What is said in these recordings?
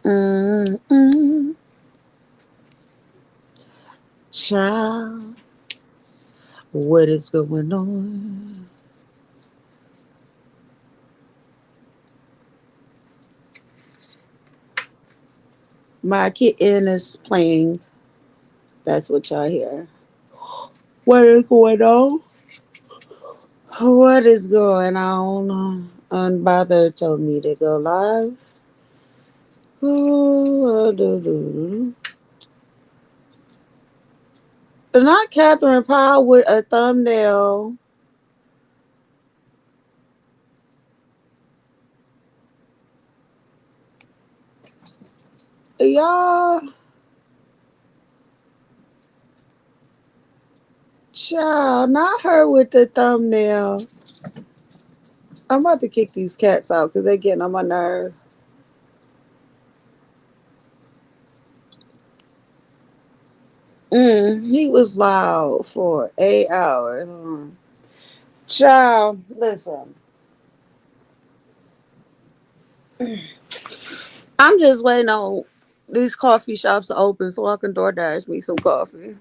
Mm, mm, child, what is going on? My kitten is playing. That's what y'all hear. What is going on? What is going on? Unbothered told me to go live. Not Catherine Powell with a thumbnail. Y'all, child, not her with the thumbnail. I'm about to kick these cats out because they're getting on my nerve. He was loud for 8 hours. Child, listen. I'm just waiting on these coffee shops to open so I can DoorDash me some coffee.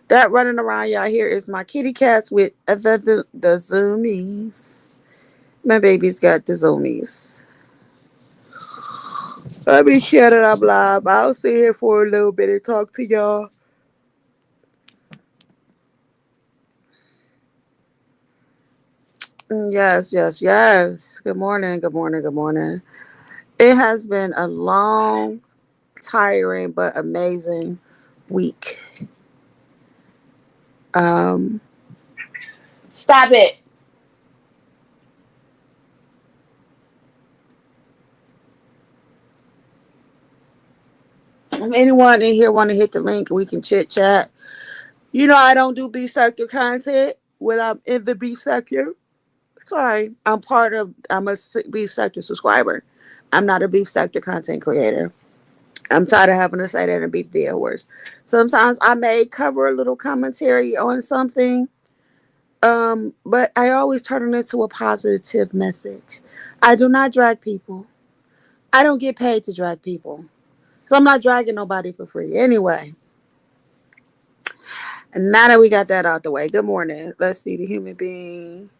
That running around y'all here is my kitty cats with the zoomies. My baby's got the zoomies. Let me shut it up live. I'll stay here for a little bit and talk to y'all. Yes, yes, yes. Good morning, good morning, good morning. It has been a long, tiring, but amazing week. Um, Stop it. If anyone in here want to hit the link, we can chit chat. You know, I don't do beef sector content when I'm in the beef sector. Sorry, I'm a beef sector subscriber. I'm not a beef sector content creator. I'm tired of having to say that and beat dead horse. Sometimes I may cover a little commentary on something, but I always turn it into a positive message. I do not drag people. I don't get paid to drag people. So I'm not dragging nobody for free. Anyway, and now that we got that out the way, good morning. Let's see the human being.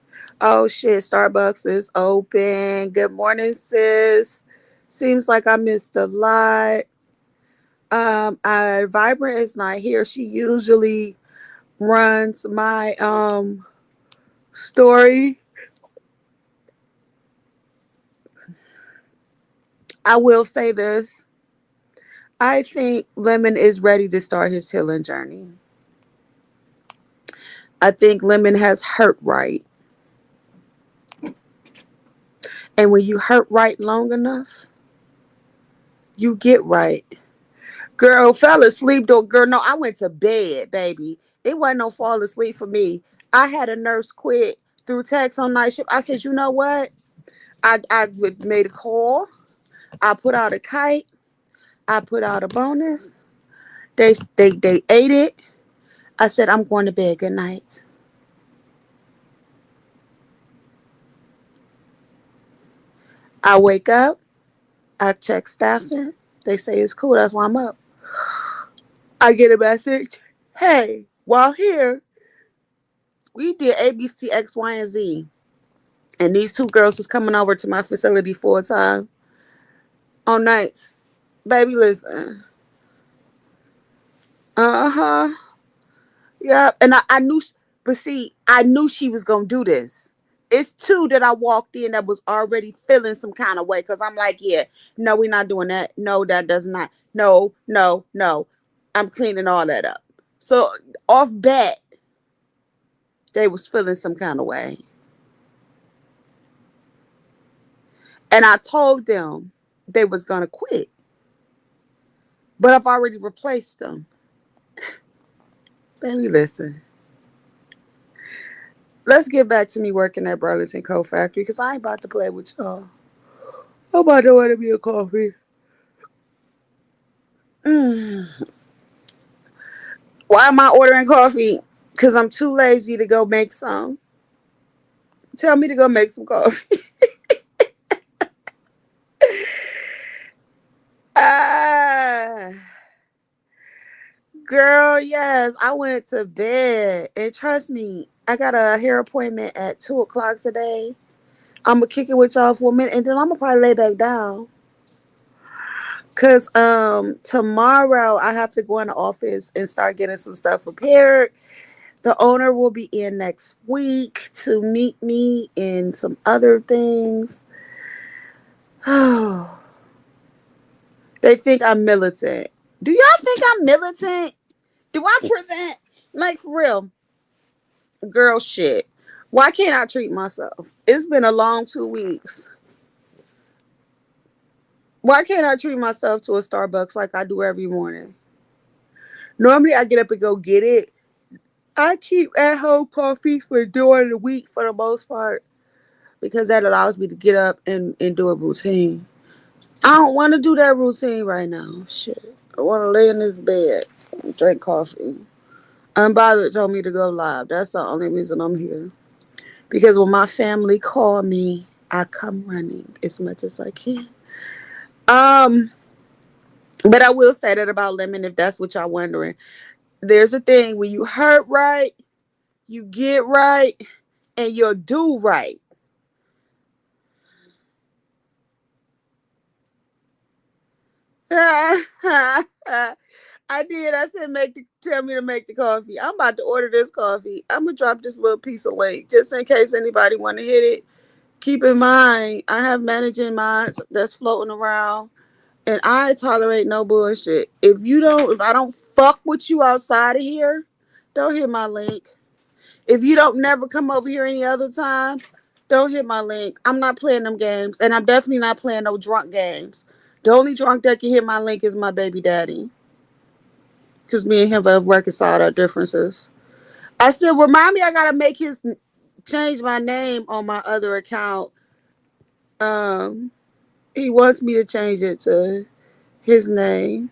Oh shit, Starbucks is open. Good morning, sis. Seems like I missed a lot. Vibrant is not here. She usually runs my story. I will say this. I think Lemon is ready to start his healing journey. I think Lemon has hurt right. And when you hurt right long enough, you get right. Girl, fell asleep though. Girl, no, I went to bed, baby. It wasn't no fall asleep for me. I had a nurse quit through text on night shift. I said, you know what? I made a call. I put out a kite. I put out a bonus. They ate it. I said, I'm going to bed. Good night. I wake up. I check staffing. They say it's cool. That's why I'm up. I get a message. Hey, while here, we did ABC X, Y, and Z. And these two girls is coming over to my facility full time on nights. Baby, listen. Uh huh. Yeah. And I knew, but see, I knew she was going to do this. It's two that I walked in that was already feeling some kind of way because I'm like, yeah, no, we're not doing that. No, that does not. No, no, no. I'm cleaning all that up. So off bat, they was feeling some kind of way. And I told them they was going to quit. But I've already replaced them. Baby, listen. Let's get back to me working at Burlington Coat Factory because I ain't about to play with y'all. I'm about to order me a coffee. Mm. Why am I ordering coffee? Because I'm too lazy to go make some. Tell me to go make some coffee. Girl, yes, I went to bed. And trust me, I got a hair appointment at 2 o'clock today. I'm gonna kick it with y'all for a minute and then I'm gonna probably lay back down. Cause tomorrow I have to go in the office and start getting some stuff prepared. The owner will be in next week to meet me in some other things. They think I'm militant. Do y'all think I'm militant? Do I present like for real? Girl shit. Why can't I treat myself? It's been a long 2 weeks. Why can't I treat myself to a Starbucks like I do every morning? Normally I get up and go get it. I keep at home coffee for during the week for the most part because that allows me to get up and do a routine. I don't want to do that routine right now. Shit. I want to lay in this bed and drink coffee. Unbothered told me to go live. That's the only reason I'm here. Because when my family call me, I come running as much as I can. Um, but I will say that about lemon if that's what y'all wondering. There's a thing when you hurt right, you get right, and you'll do right. I did. I said, tell me to make the coffee. I'm about to order this coffee. I'm gonna drop this little piece of link just in case anybody want to hit it. Keep in mind, I have managing minds that's floating around, and I tolerate no bullshit. If I don't fuck with you outside of here, don't hit my link. If you don't never come over here any other time, don't hit my link. I'm not playing them games, and I'm definitely not playing no drunk games. The only drunk that can hit my link is my baby daddy, because me and him have reconciled our differences. I still remind me I gotta change my name on my other account. Um, he wants me to change it to his name.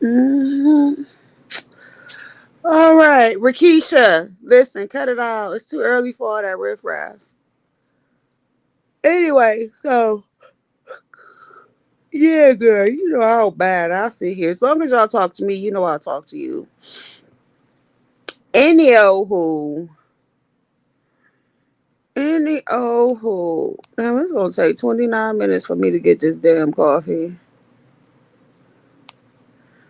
Mm-hmm. All right, Rakisha, listen, cut it out. It's too early for all that riffraff. Anyway, so yeah, girl, you know how bad I sit here. As long as y'all talk to me, you know I'll talk to you. Any old who, any old who. Now it's gonna take 29 minutes for me to get this damn coffee.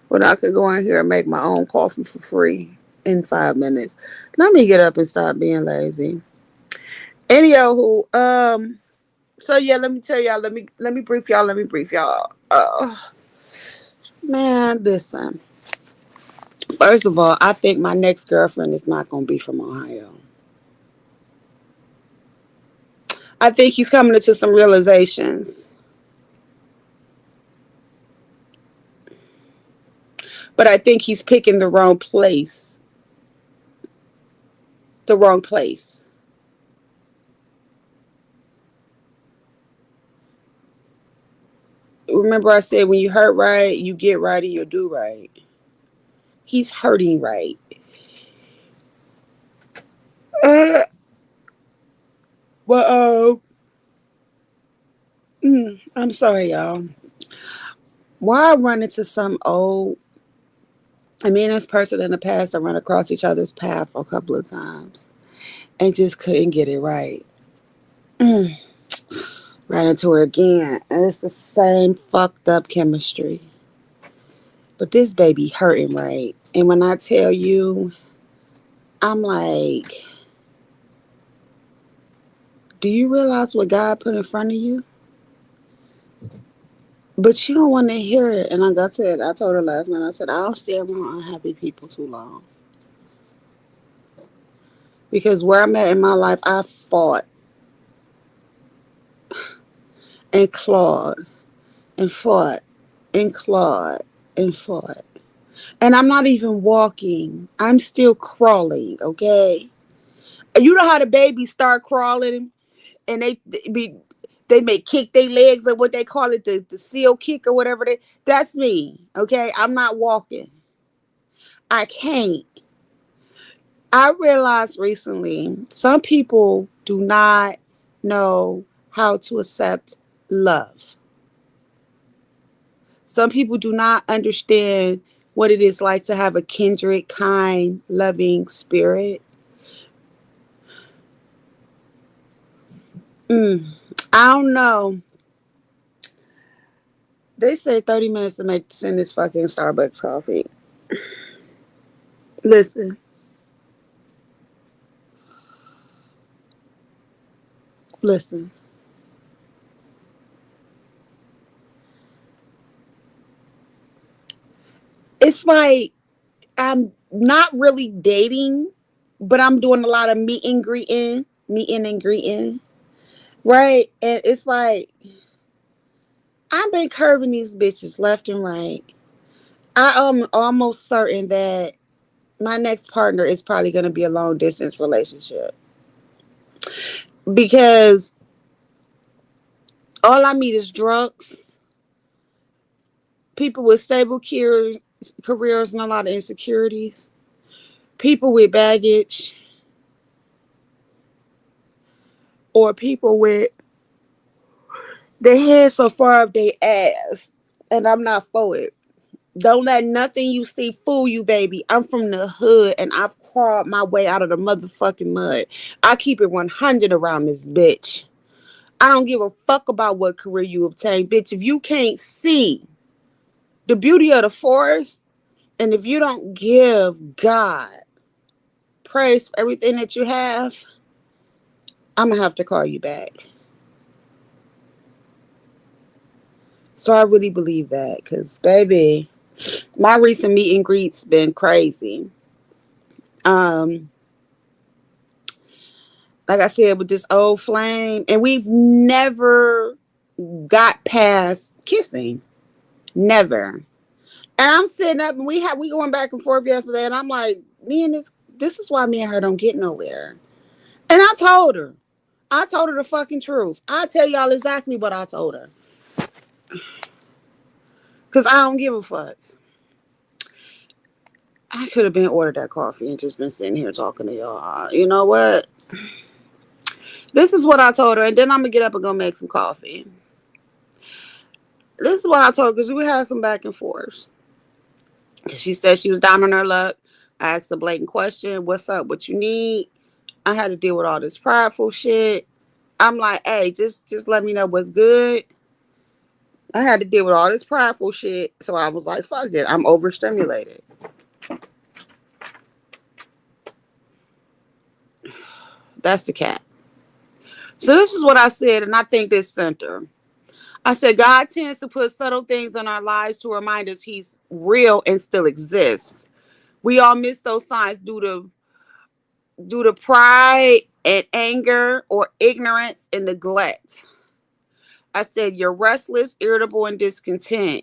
When I could go in here and make my own coffee for free in 5 minutes. Let me get up and stop being lazy. Any old who, so yeah, let me tell y'all. Let me brief y'all. Let me brief y'all. Man, listen. First of all, I think my next girlfriend is not gonna be from Ohio. I think he's coming into some realizations, but I think he's picking the wrong place. The wrong place. Remember, I said when you hurt right, you get right and you'll do right. He's hurting right. Uh, but I'm sorry, y'all. Why I run into some old, I mean, this person in the past, I run across each other's path a couple of times and just couldn't get it right. Mm. Ran into her again, and it's the same fucked up chemistry. But this baby hurting right. And when I tell you, I'm like, do you realize what God put in front of you? But you don't want to hear it. And like I said, I told her last night, I said, I don't stay around unhappy people too long. Because where I'm at in my life, I fought and clawed and fought and clawed and fought. And I'm not even walking. I'm still crawling, okay? You know how the babies start crawling and they may kick their legs or what they call it, the seal kick or whatever that's me. Okay. I'm not walking. I can't. I realized recently some people do not know how to accept love. Some people do not understand what it is like to have a kindred, kind, loving spirit. I don't know. They say 30 minutes to make send this fucking Starbucks coffee. Listen, listen. It's like I'm not really dating, but I'm doing a lot of meeting and greeting, right? And it's like I've been curving these bitches left and right. I am almost certain that my next partner is probably going to be a long distance relationship because all I meet is drunks, people with stable careers and a lot of insecurities, people with baggage, or people with their head so far up their ass. And I'm not for it. Don't let nothing you see fool you, baby. I'm from the hood and I've crawled my way out of the motherfucking mud. I keep it 100 around this bitch. I don't give a fuck about what career you obtain, bitch. If you can't see the beauty of the forest, and if you don't give God praise for everything that you have, I'm gonna have to call you back. So I really believe that, cause baby, my recent meet and greets been crazy. Um, like I said, with this old flame, and we've never got past kissing, never. And I'm sitting up, and we going back and forth yesterday, and I'm like, me and this is why me and her don't get nowhere. And I told her the fucking truth. I tell y'all exactly what I told her, cause I don't give a fuck. I could have been ordered that coffee and just been sitting here talking to y'all. You know what? This is what I told her, and then I'm gonna get up and go make some coffee. This is what I told her because we had some back and forths. She said she was down on her luck. I asked a blatant question: "What's up? What you need?" I had to deal with all this prideful shit. I'm like, hey, just let me know what's good. I had to deal with all this prideful shit, so I was like, fuck it, I'm overstimulated. That's the cat. So this is what I said, and I think this center. I said God tends to put subtle things in our lives to remind us He's real and still exists. We all miss those signs due to pride and anger or ignorance and neglect. I said you're restless, irritable, and discontent.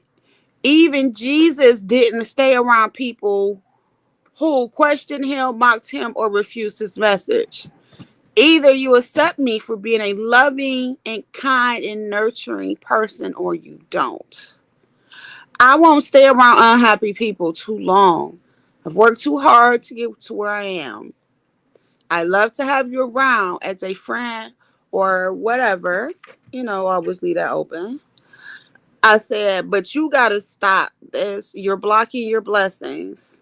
Even Jesus didn't stay around people who questioned him, mocked him, or refused his message. Either you accept me for being a loving and kind and nurturing person or you don't. I won't stay around unhappy people too long. I've worked too hard to get to where I am. I love to have you around as a friend or whatever. Always leave that open. I said, but you got to stop this. You're blocking your blessings.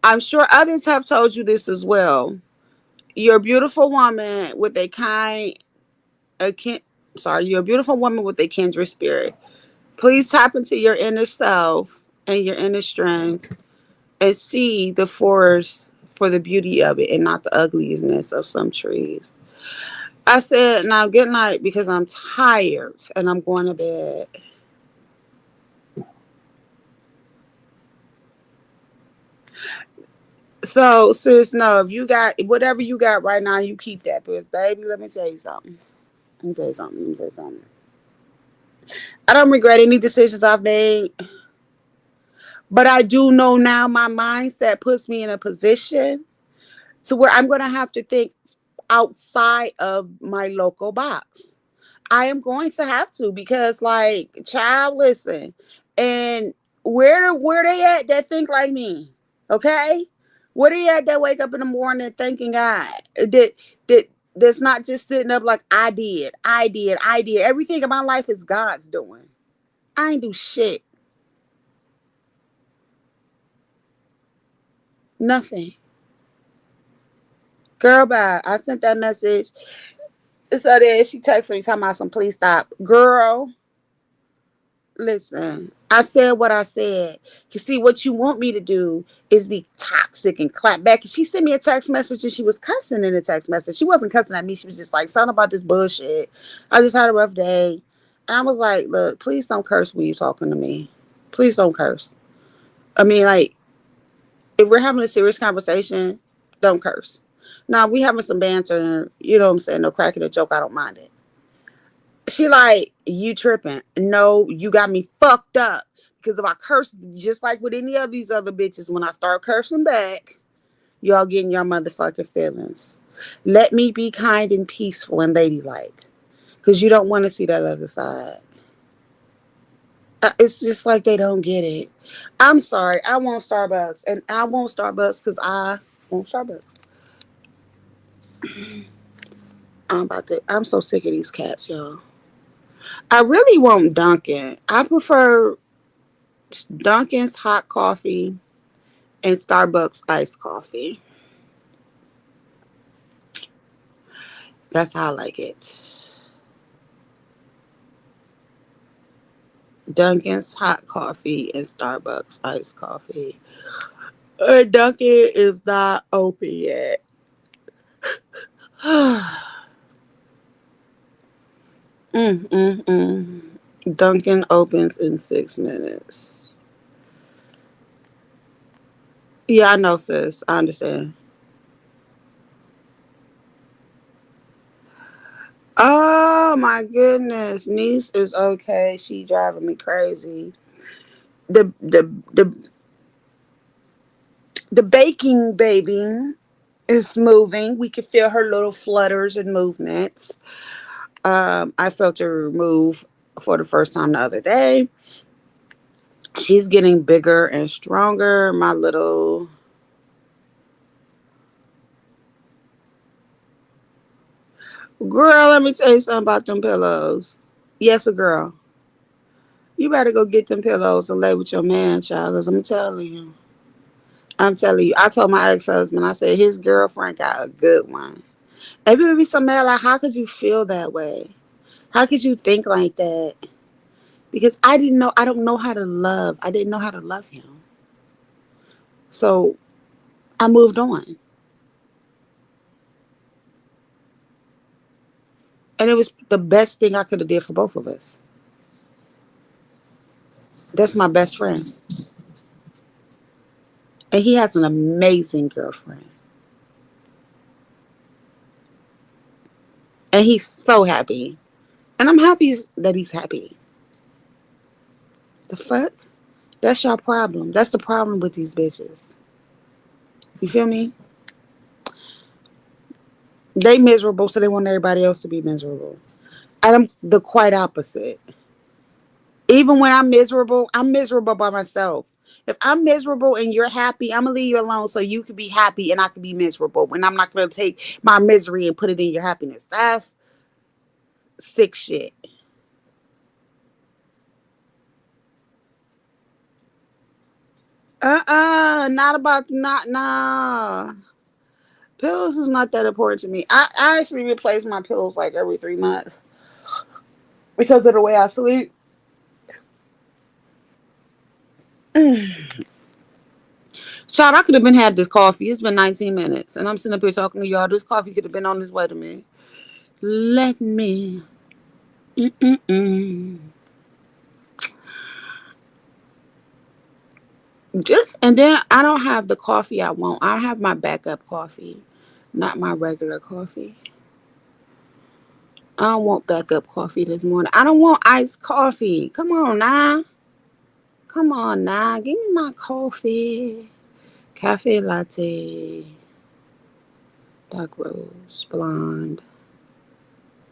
I'm sure others have told you this as well. You're a beautiful woman with a a kin, you're a beautiful woman with a kindred spirit. Please tap into your inner self and your inner strength and see the forest for the beauty of it and not the ugliness of some trees. I said, now good night because I'm tired and I'm going to bed. So, sis, no, if you got whatever you got right now, you keep that. But, baby, let me tell you something. Let me tell you something. Let me tell you something. I don't regret any decisions I've made, but I do know now my mindset puts me in a position to where I'm going to have to think outside of my local box. I am going to have to because, like, child, listen, and where they at that think like me, okay? Where they at that wake up in the morning thanking God that that's not just sitting up like I did. Everything in my life is God's doing. I ain't do shit. Nothing. Girl, bye. I sent that message. So then she texted me talking about some please stop. Girl, listen. I said what I said. You see, what you want me to do is be toxic and clap back. And she sent me a text message and she was cussing in the text message. She wasn't cussing at me. She was just like, something about this bullshit. I just had a rough day. And I was like, look, please don't curse when you're talking to me. Please don't curse. I mean, like, if we're having a serious conversation, don't curse. Now, we having some banter, you know what I'm saying? No cracking a joke. I don't mind it. She like, you tripping. No, you got me fucked up. Because if I curse, just like with any of these other bitches, when I start cursing back, y'all getting your motherfucking feelings. Let me be kind and peaceful and ladylike. Because you don't want to see that other side. It's just like they don't get it. I'm sorry. I want Starbucks. And I want Starbucks because I want Starbucks. I'm so sick of these cats, y'all. I really want Dunkin'. I prefer Dunkin's hot coffee and Starbucks iced coffee. That's how I like it. Dunkin's hot coffee and Starbucks iced coffee. Dunkin' is not open yet. mm, mm, mm. Dunkin' opens in 6 minutes. Yeah, I know, sis. I understand. Oh my goodness, niece is okay. She driving me crazy. The the the the baking baby is moving. We could feel her little flutters and movements. I felt her move for the first time the other day. She's getting bigger and stronger. My little girl, let me tell you something about them pillows. Yes, a girl. You better go get them pillows and lay with your man, child, because I'm telling you. I'm telling you. I told my ex-husband, I said his girlfriend got a good one. And people be so mad, like, how could you feel that way? How could you think like that? Because I don't know how to love. I didn't know how to love him. So I moved on. And it was the best thing I could have did for both of us. That's my best friend. And he has an amazing girlfriend. And he's so happy. And I'm happy that he's happy. The fuck? That's your problem. That's the problem with these bitches. You feel me? They miserable, so they want everybody else to be miserable. I'm the quite opposite. Even when I'm miserable by myself. If I'm miserable and you're happy, I'm gonna leave you alone so you can be happy and I can be miserable. And I'm not gonna take my misery and put it in your happiness. That's sick shit. Not about not nah. Pillows is not that important to me. I actually replace my pillows like every 3 months because of the way I sleep. Child, I could have been had this coffee. It's been 19 minutes, and I'm sitting up here talking to y'all. This coffee could have been on its way to me. Let me. Mm-mm-mm. Just and then I don't have the coffee I want. I have my backup coffee, not my regular coffee. I don't want backup coffee this morning. I don't want iced coffee. Come on now. Come on now. Give me my coffee. Cafe latte. Dark rose. Blonde.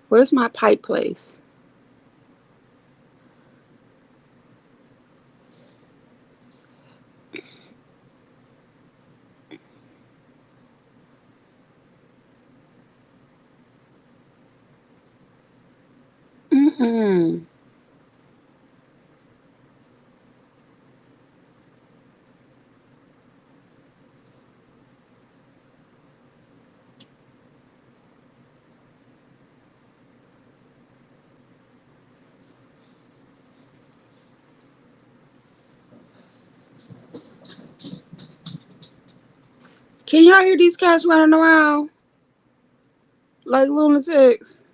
Where's my pipe place? Mm-mm. Can y'all hear these cats running around like lunatics?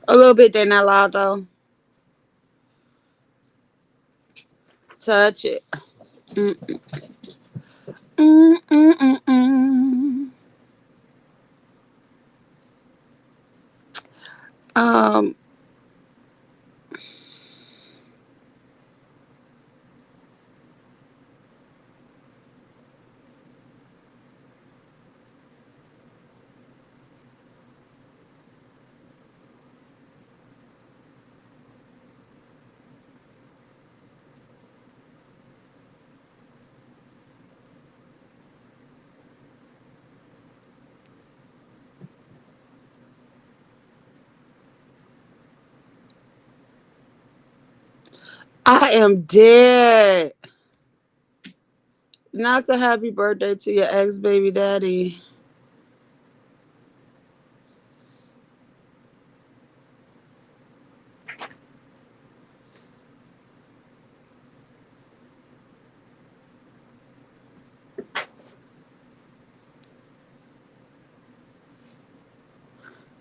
A little bit. They're not loud though. Touch it. Mm, mm, mm, mm, mm. Um, I am dead. Not the happy birthday to your ex baby daddy.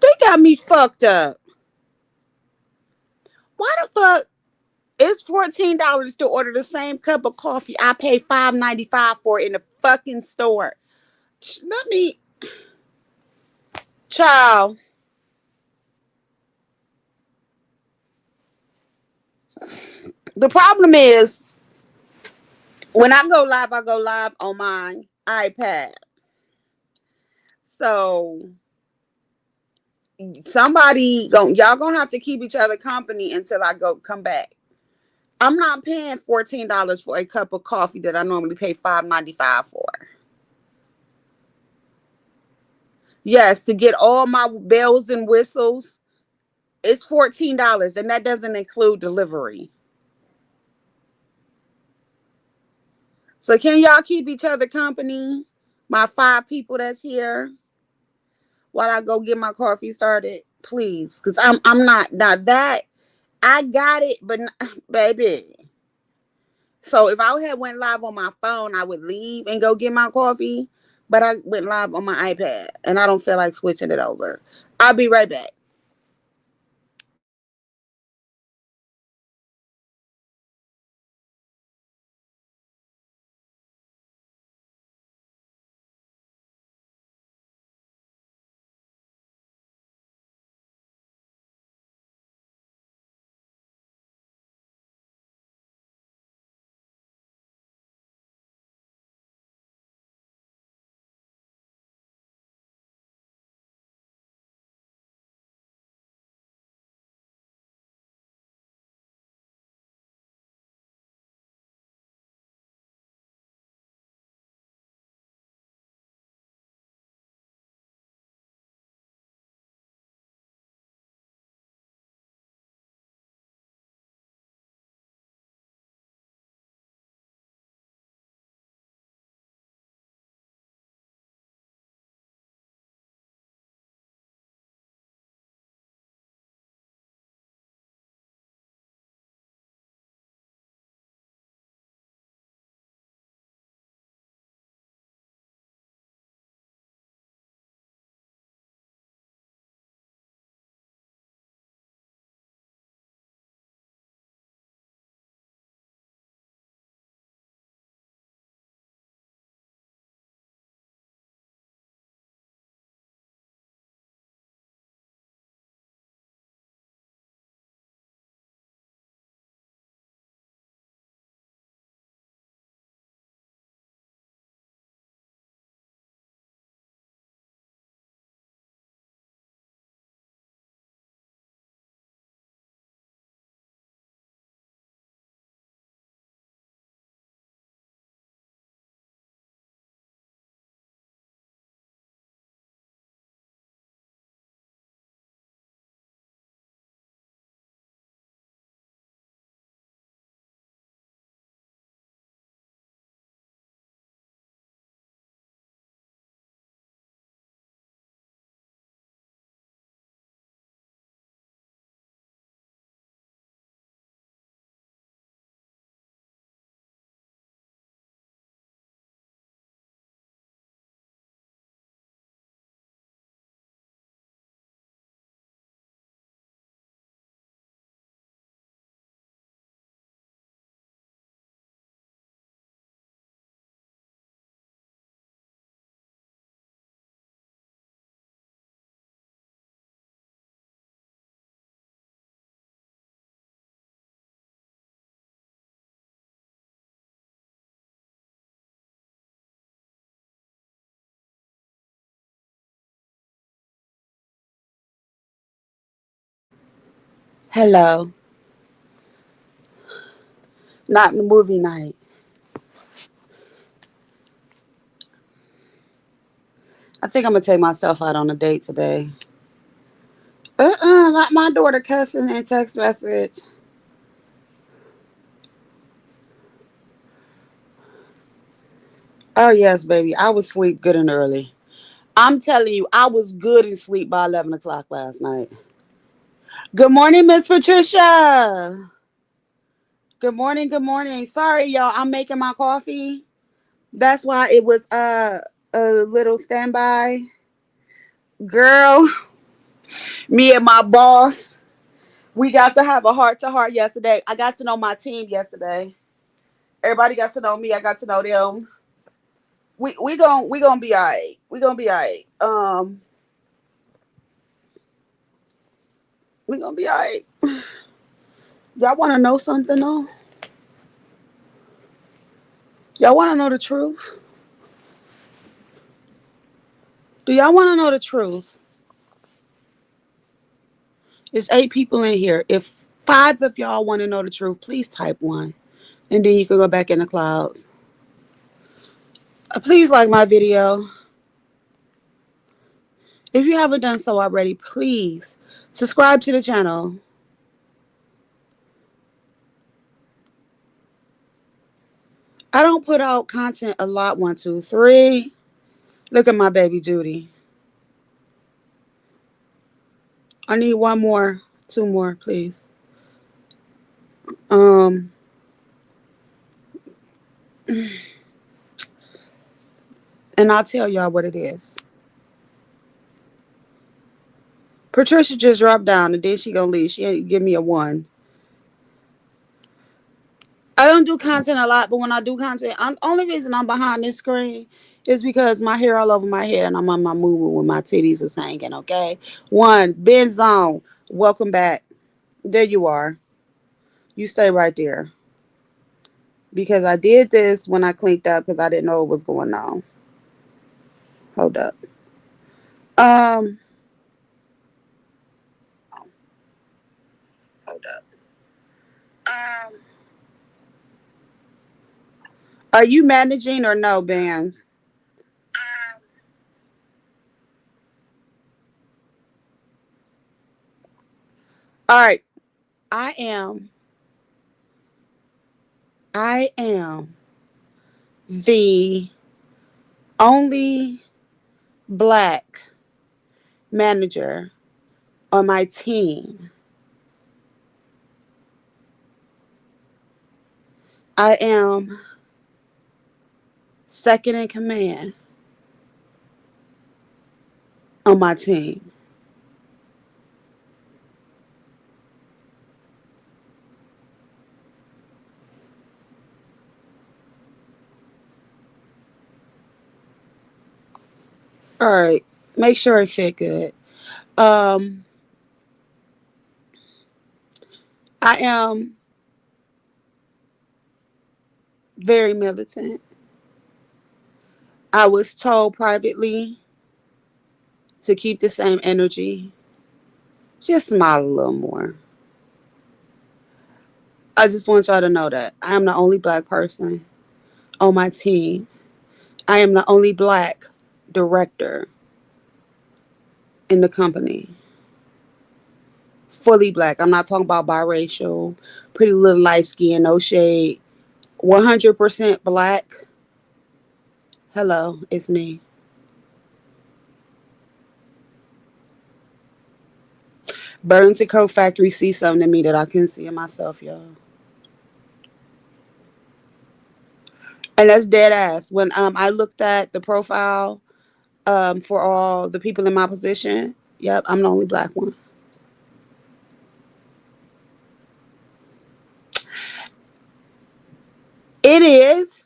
They got me fucked up. Why the fuck? It's $14 to order the same cup of coffee I pay $5.95 for in the fucking store. Let me, child. The problem is when I go live on my iPad. So y'all gonna have to keep each other company until I go come back. I'm not paying $14 for a cup of coffee that I normally pay $5.95 for. Yes, to get all my bells and whistles, it's $14, and that doesn't include delivery. So can y'all keep each other company? My 5 people that's here while I go get my coffee started, please, because I'm not that I got it, but baby. So if I had went live on my phone, I would leave and go get my coffee. But I went live on my iPad, and I don't feel like switching it over. I'll be right back. Hello. Not movie night. I think I'm gonna take myself out on a date today. Not my daughter cussing and text message. Oh yes, baby. I was asleep good and early. I'm telling you, I was good and sleep by 11 o'clock last night. Good morning, Miss Patricia. Good morning, good morning. Sorry, y'all. I'm making my coffee. That's why it was a little standby. Girl, me and my boss, we got to have a heart to heart yesterday. I got to know my team yesterday. Everybody got to know me. I got to know them. We gonna be alright. We gonna be alright. We gonna be alright. Y'all want to know something though? Y'all want to know the truth? Do y'all want to know the truth? It's 8 people in here. If 5 of y'all want to know the truth, please type one, and then you can go back in the clouds. Please like my video. If you haven't done so already, please subscribe to the channel. I don't put out content a lot. 1, 2, 3. Look at my baby Judy. I need one more, 2 more, please. Um, and I'll tell y'all what it is. Patricia just dropped down and then she gonna leave. She ain't give me a 1. I don't do content a lot, but when I do content, only reason I'm behind this screen is because my hair all over my head and I'm on my movement when my titties is hanging. Okay, 1 Ben Zone, welcome back. There you are. You stay right there because I did this when I cleaned up because I didn't know what was going on. Hold up. Um, hold up. Um, are you managing or no, bands? All right. I am. I am the only black manager on my team. I am second in command on my team. All right. Make sure it fit good. Um, I am very militant. I was told privately to keep the same energy. Just smile a little more. I just want y'all to know that I am the only black person on my team. I am the only black director in the company. Fully black. I'm not talking about biracial, pretty little light skin, no shade. 100% black. Hello, it's me. Burlington Coat Factory see something in me that I couldn't see in myself, y'all. And that's dead ass. When I looked at the profile for all the people in my position, yep, I'm the only black one. It is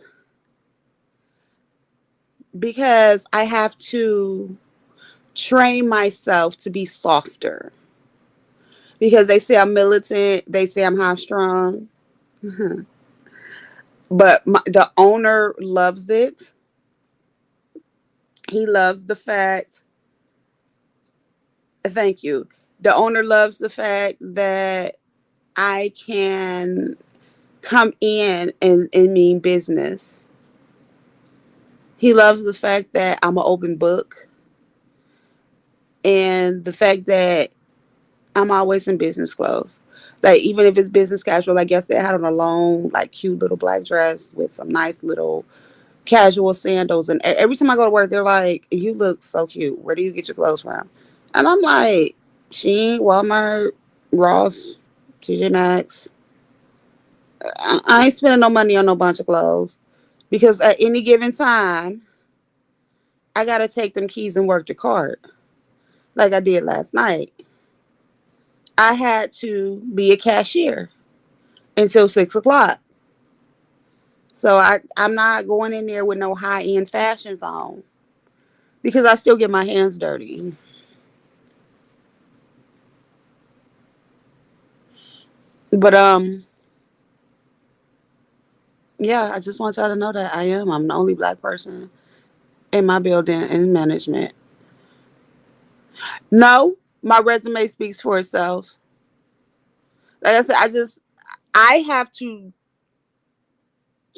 because I have to train myself to be softer. Because they say I'm militant, they say I'm high strung. But the owner loves it. He loves the fact, thank you. The owner loves the fact that I can come in and mean business. He loves the fact that I'm an open book and the fact that I'm always in business clothes. Like even if it's business casual, like yesterday I had on a long, like cute little black dress with some nice little casual sandals. And every time I go to work, they're like, "You look so cute. Where do you get your clothes from?" And I'm like, "Shein, Walmart, Ross, TJ Maxx. I ain't spending no money on no bunch of clothes because at any given time, I gotta take them keys and work the cart like I did last night. I had to be a cashier until 6 o'clock. So I'm not going in there with no high end fashions on because I still get my hands dirty. But yeah, I just want y'all to know that I'm the only black person in my building in management. No, my resume speaks for itself. Like I said, I have to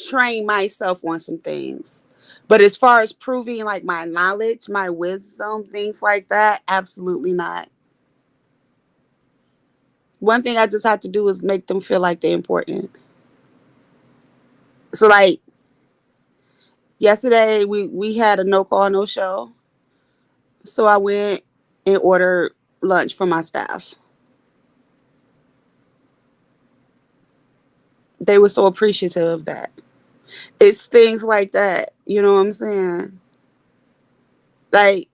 train myself on some things. But as far as proving like my knowledge, my wisdom, things like that, absolutely not. One thing I just have to do is make them feel like they're important. So like yesterday we had a no call, no show. So I went and ordered lunch for my staff. They were so appreciative of that. It's things like that, you know what I'm saying? Like,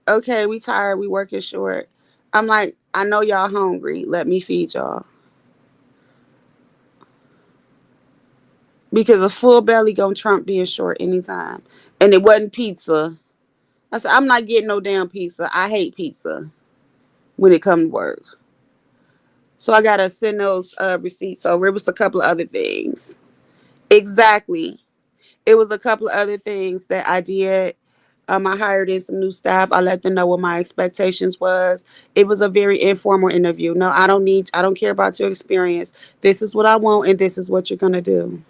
okay, we tired, we working short. I'm like, I know y'all hungry. Let me feed y'all. Because a full belly gonna trump being short anytime. And it wasn't pizza. I said, I'm not getting no damn pizza. I hate pizza when it comes to work. So I gotta send those receipts over. It was a couple of other things. Exactly. It was a couple of other things that I did. I hired in some new staff. I let them know what my expectations was. It was a very informal interview. No, I don't care about your experience. This is what I want and this is what you're gonna do.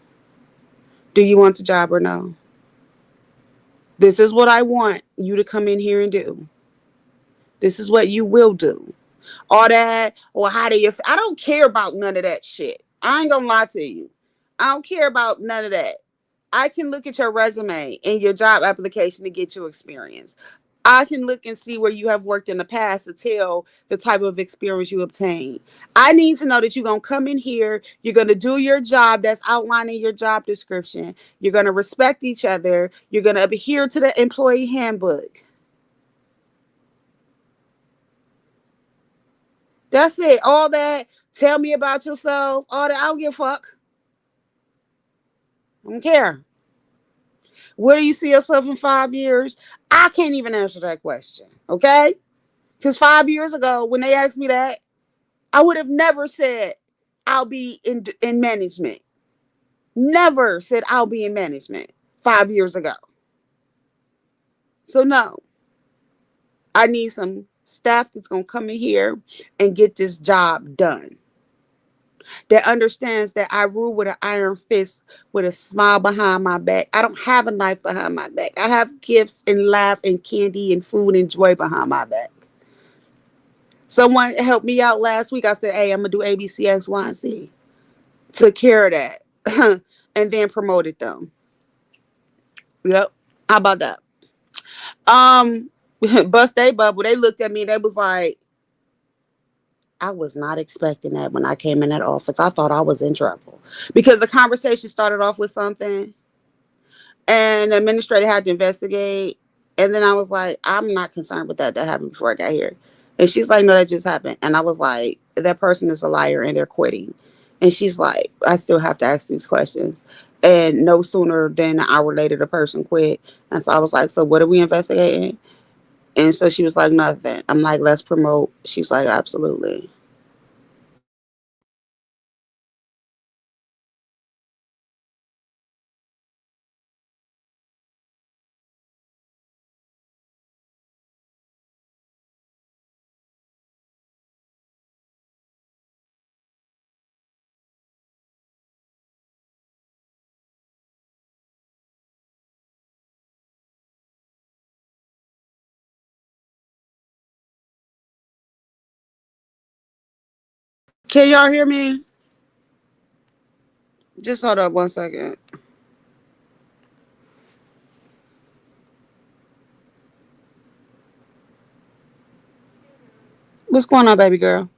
Do you want the job or no? This is what I want you to come in here and do. This is what you will do. All that, or how do you, I don't care about none of that shit. I ain't gonna lie to you. I don't care about none of that. I can look at your resume and your job application to get your experience. I can look and see where you have worked in the past to tell the type of experience you obtained. I need to know that you're going to come in here, you're going to do your job that's outlined in your job description, you're going to respect each other, you're going to adhere to the employee handbook. That's it. All that, tell me about yourself, all that, I don't give a fuck. I don't care. Where do you see yourself in 5 years? I can't even answer that question. Okay? Because 5 years ago, when they asked me that, I would have never said I'll be in management. Never said I'll be in management 5 years ago. So no, I need some staff that's gonna come in here and get this job done. That understands that I rule with an iron fist with a smile behind my back. I don't have a knife behind my back. I have gifts and laugh and candy and food and joy behind my back. Someone helped me out last week. I said, "Hey, I'm gonna do A, B, C, X, Y, and Z." Took care of that, and then promoted them. Yep. How about that? Um, bust they bubble. They looked at me. They was like, I was not expecting that when I came in that office. I thought I was in trouble because the conversation started off with something, and the administrator had to investigate. And then I was like, I'm not concerned with that. That happened before I got here. And she's like, no, that just happened. And I was like, that person is a liar and they're quitting. And she's like, I still have to ask these questions. And no sooner than an hour later, the person quit. And so I was like, so what are we investigating? And so she was like, nothing. I'm like, let's promote. She's like, absolutely. Can y'all hear me? Just hold up 1 second. What's going on, baby girl?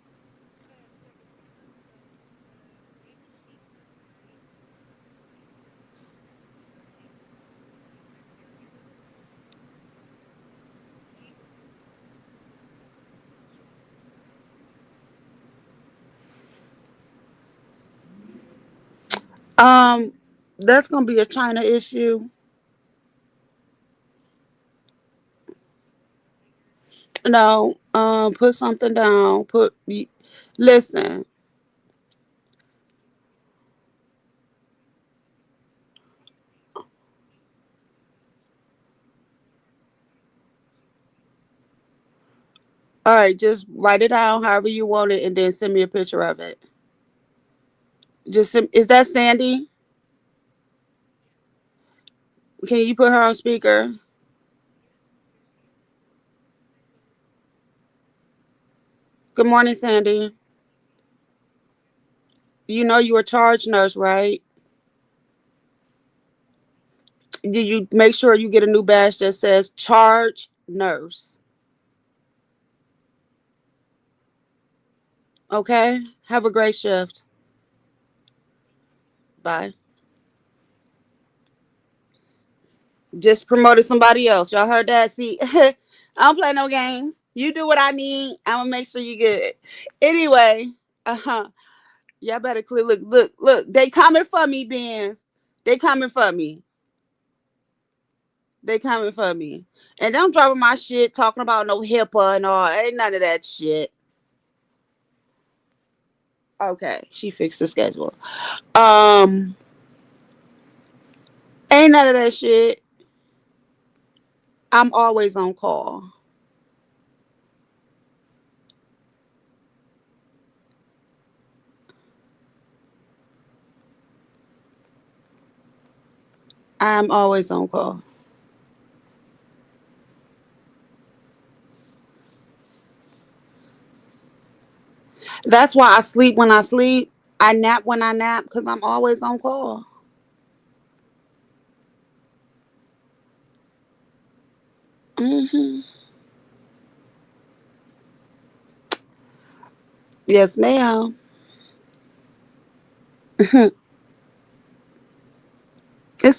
Um, that's gonna be a China issue. No, put something down. Listen. All right, just write it down however you want it, and then send me a picture of it. Is that Sandy? Can you put her on speaker? Good morning, Sandy. You know you're a charge nurse, right? Did you make sure you get a new badge that says charge nurse? Okay. Have a great shift. Bye. Just promoted somebody else. Y'all heard that? See, I don't play no games. You do what I need. I'm gonna make sure you good. Anyway, y'all better clear. Look. They coming for me, Benz. They coming for me. They coming for me. And don't drop my shit talking about no HIPAA and all. Ain't none of that shit. Okay, she fixed the schedule. Um, ain't none of that shit. I'm always on call. I'm always on call. That's why I sleep when I sleep. I nap when I nap because I'm always on call. Hmm. Yes, ma'am. It's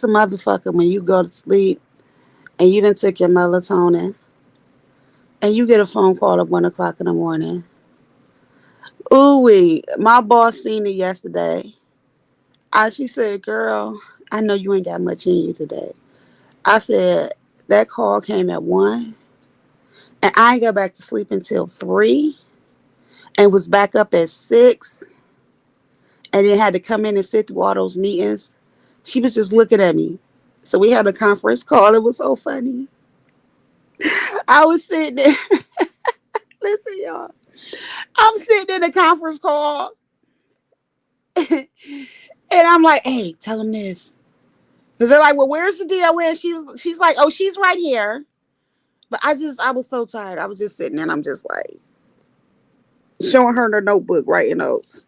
a motherfucker when you go to sleep and you done took your melatonin and you get a phone call at 1 o'clock in the morning. Ooh, my boss seen it yesterday. She said, "Girl, I know you ain't got much in you today." I said, "That call came at 1, and I ain't got back to sleep until 3, and was back up at 6, and then had to come in and sit through all those meetings." She was just looking at me. So we had a conference call. It was so funny. I was sitting there. Listen, y'all. I'm sitting in a conference call, and I'm like, "Hey, tell them this." Because they're like, "Well, where's the DON?" She's like, "Oh, she's right here." But I was so tired. I was just sitting there and I'm just like showing her the notebook, writing notes.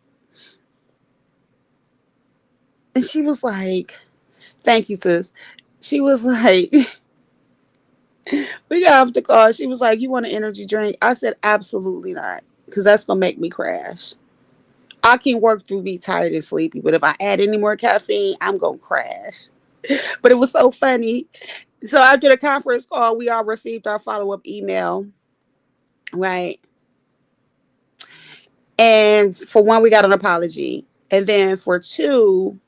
And she was like, "Thank you, sis." She was like, "We got off the call." She was like, "You want an energy drink?" I said, "Absolutely not. Because that's going to make me crash. I can work through be tired and sleepy, but if I add any more caffeine, I'm going to crash." But it was so funny. So after the conference call, we all received our follow up email, right? And for one, we got an apology. And then for two,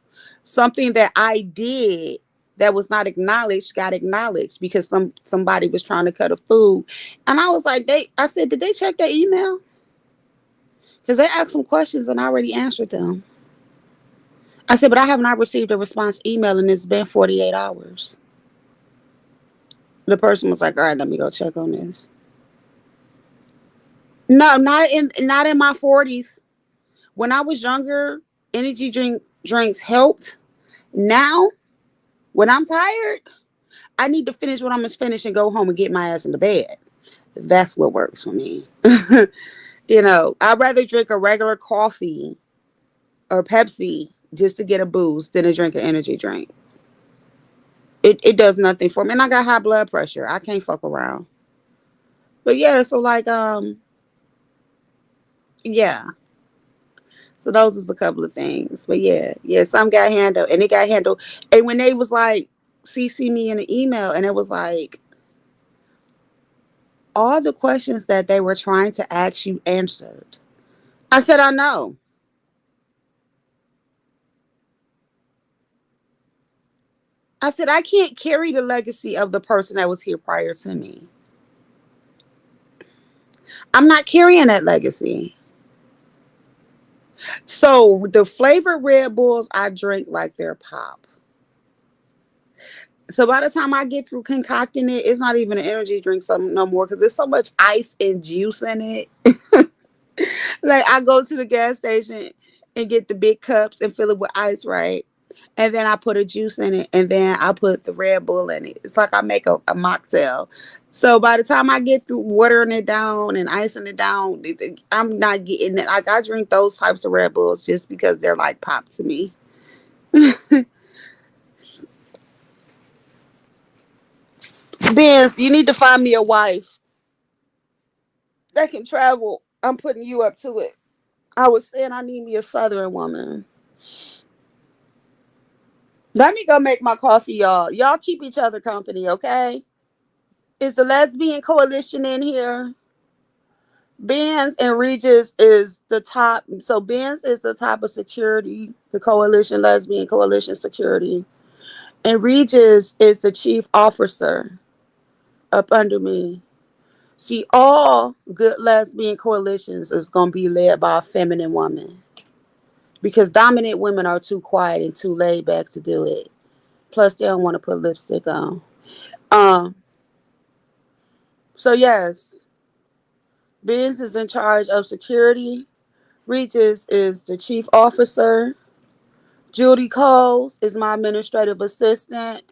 something that I did that was not acknowledged got acknowledged because somebody was trying to cut a food. And I was like, I said, did they check their email? Because they asked some questions and I already answered them. I said, but I have not received a response email and it's been 48 hours. The person was like, all right, let me go check on this. No, not in my 40s. When I was younger, drinks helped. Now, when I'm tired, I need to finish what I'm gonna finish and go home and get my ass into bed. That's what works for me. You know, I'd rather drink a regular coffee or Pepsi just to get a boost than to drink an energy drink. It does nothing for me. And I got high blood pressure. I can't fuck around. But yeah, so like yeah. So those is a couple of things. But yeah, yeah, some got handled and it got handled. And when they was like CC me in an email and it was like all the questions that they were trying to ask you answered. I said, I know. I said, I can't carry the legacy of the person that was here prior to me. I'm not carrying that legacy. So the flavored Red Bulls, I drink like they're pop. So by the time I get through concocting it, it's not even an energy drink some no more because there's so much ice and juice in it. Like I go to the gas station and get the big cups and fill it with ice, right? And then I put a juice in it, and then I put the Red Bull in it. It's like I make a mocktail. So by the time I get through watering it down and icing it down, I'm not getting it. Like I drink those types of Red Bulls just because they're like pop to me. Benz, you need to find me a wife that can travel. I'm putting you up to it. I was saying I need me a Southern woman. Let me go make my coffee, y'all. Y'all keep each other company, okay? Is the lesbian coalition in here? Benz and Regis is the top. So Benz is the top of security, the coalition, lesbian coalition security. And Regis is the chief officer up under me. See, all good lesbian coalitions is going to be led by a feminine woman because dominant women are too quiet and too laid back to do it. Plus, they don't want to put lipstick on. Um. So yes, Benz is in charge of security. Regis is the chief officer. Judy Coles is my administrative assistant.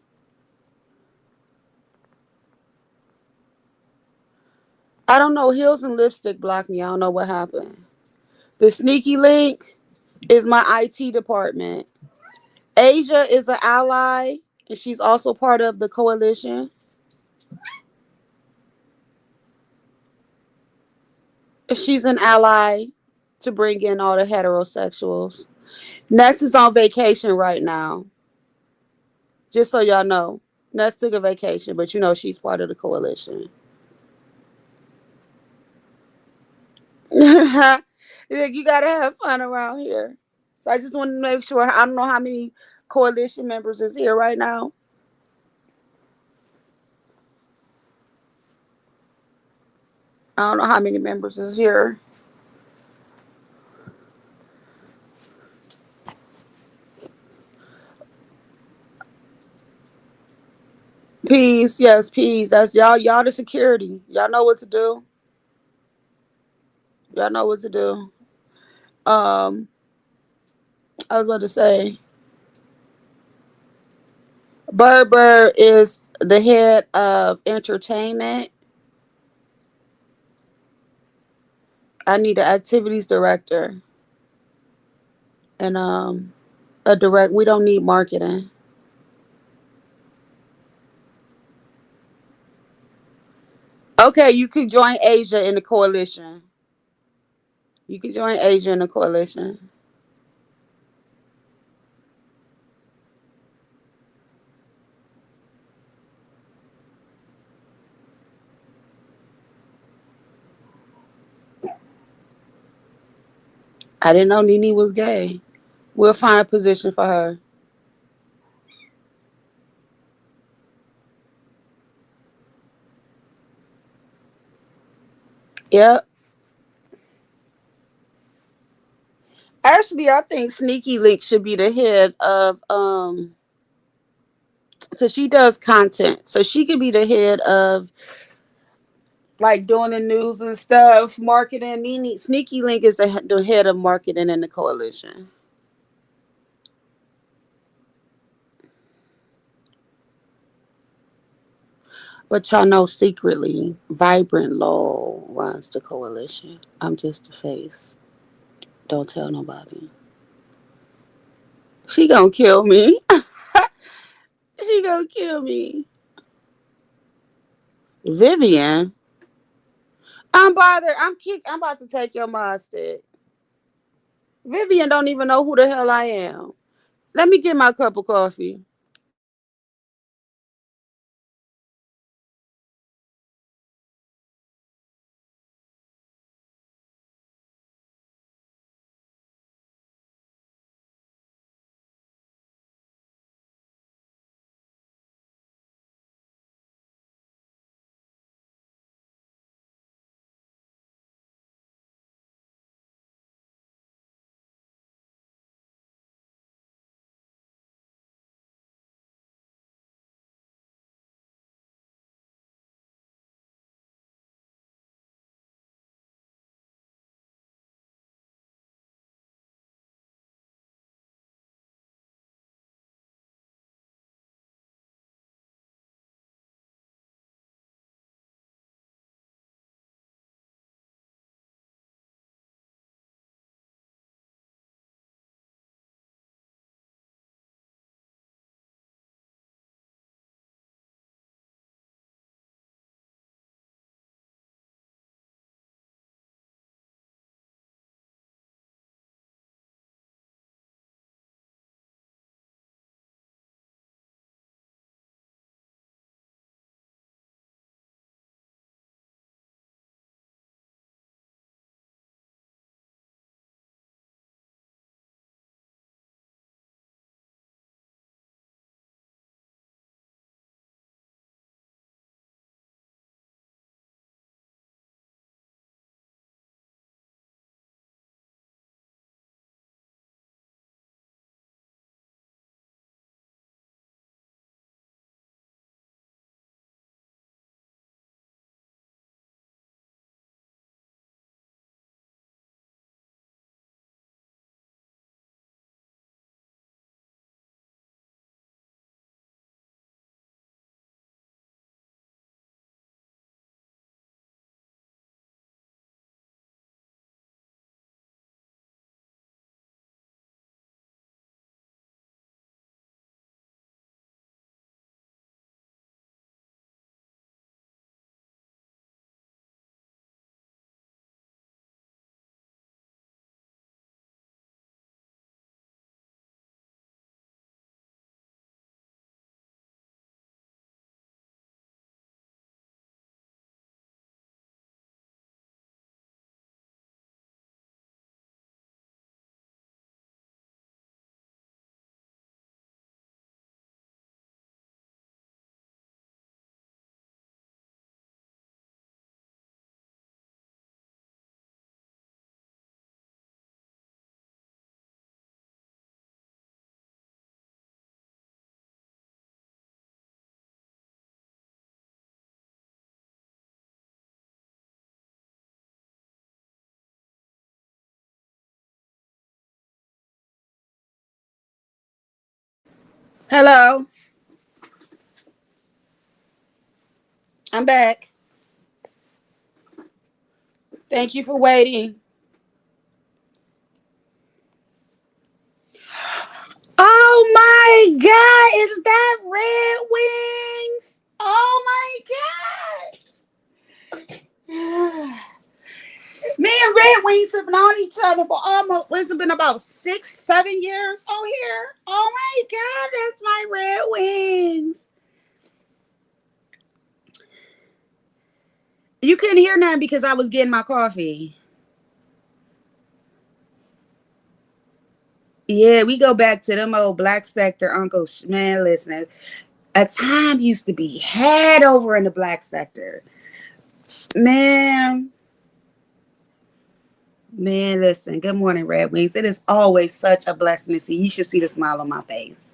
I don't know. Heels and Lipstick blocked me. I don't know what happened. The Sneaky Link is my IT department. Asia is an ally, and she's also part of the coalition. She's an ally to bring in all the heterosexuals. Ness is on vacation right now. Just so y'all know. Ness took a vacation, but you know she's part of the coalition. You gotta have fun around here. So I just want to make sure. I don't know how many coalition members is here right now. I don't know how many members is here. Peace, yes, peace. That's y'all. Y'all the security. Y'all know what to do. Y'all know what to do. Um, I was about to say, Berber is the head of entertainment. I need an activities director and a direct. We don't need marketing. Okay, you could join Asia in the coalition. You can join Asia in the coalition. I didn't know Nene was gay. We'll find a position for her. Yep. Actually, I think Sneaky Link should be the head of because she does content, so she could be the head of like doing the news and stuff, marketing. Nene Sneaky Link is the head of marketing in the coalition. But y'all know secretly, Vibrant Law runs the coalition. I'm just the face. Don't tell nobody. She gonna kill me. She gonna kill me. Vivian. I'm bothered. I'm about to take your mustard. Vivian don't even know who the hell I am. Let me get my cup of coffee. Hello. I'm back. Thank you for waiting. Oh my god, is that Red Wings? Oh my god. Me and Red Wings have known each other for almost, it's been about 6, 7 years on here. Oh my god, that's my Red Wings. You couldn't hear nothing because I was getting my coffee. Yeah, we go back to them old Black Sector Uncle. Man, listen, a time used to be had over in the Black Sector. Man, man, listen. Good morning, Red Wings. It is always such a blessing to see. You should see the smile on my face.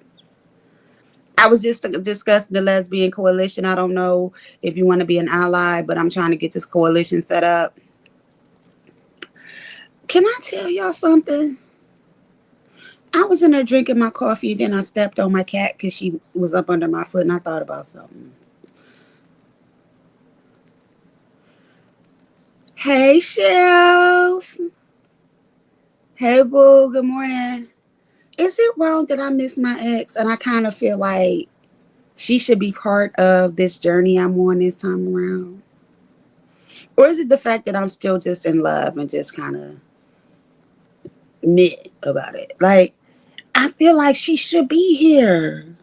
I was just discussing the lesbian coalition. I don't know if you want to be an ally, but I'm trying to get this coalition set up. Can I tell y'all something? I was in there drinking my coffee, then I stepped on my cat because she was up under my foot, and I thought about something. Hey, Shells. Hey, Boo. Good morning. Is it wrong that I miss my ex and I kind of feel like she should be part of this journey I'm on this time around? Or is it the fact that I'm still just in love and just kind of meh about it? Like, I feel like she should be here.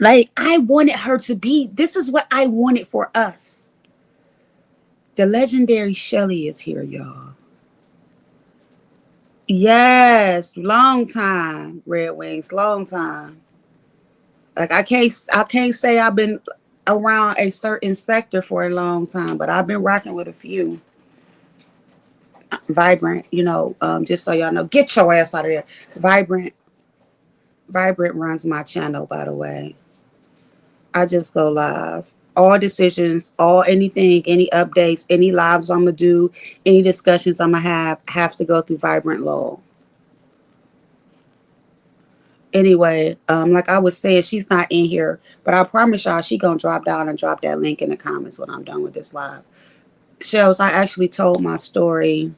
Like, I wanted her to be. This is what I wanted for us. The legendary Shelly is here, y'all. Yes, long time, Red Wings, long time. Like I can't say I've been around a certain sector for a long time, but I've been rocking with a few. Vibrant, just so y'all know, get your ass out of there. Vibrant, Vibrant runs my channel, by the way. I just go live. All decisions, all anything, any updates, any lives I'm gonna do, any discussions I'm gonna have to go through Vibrant Lowell. Anyway, like I was saying, she's not in here, but I promise y'all she gonna drop down and drop that link in the comments when I'm done with this live. Shells, I actually told my story.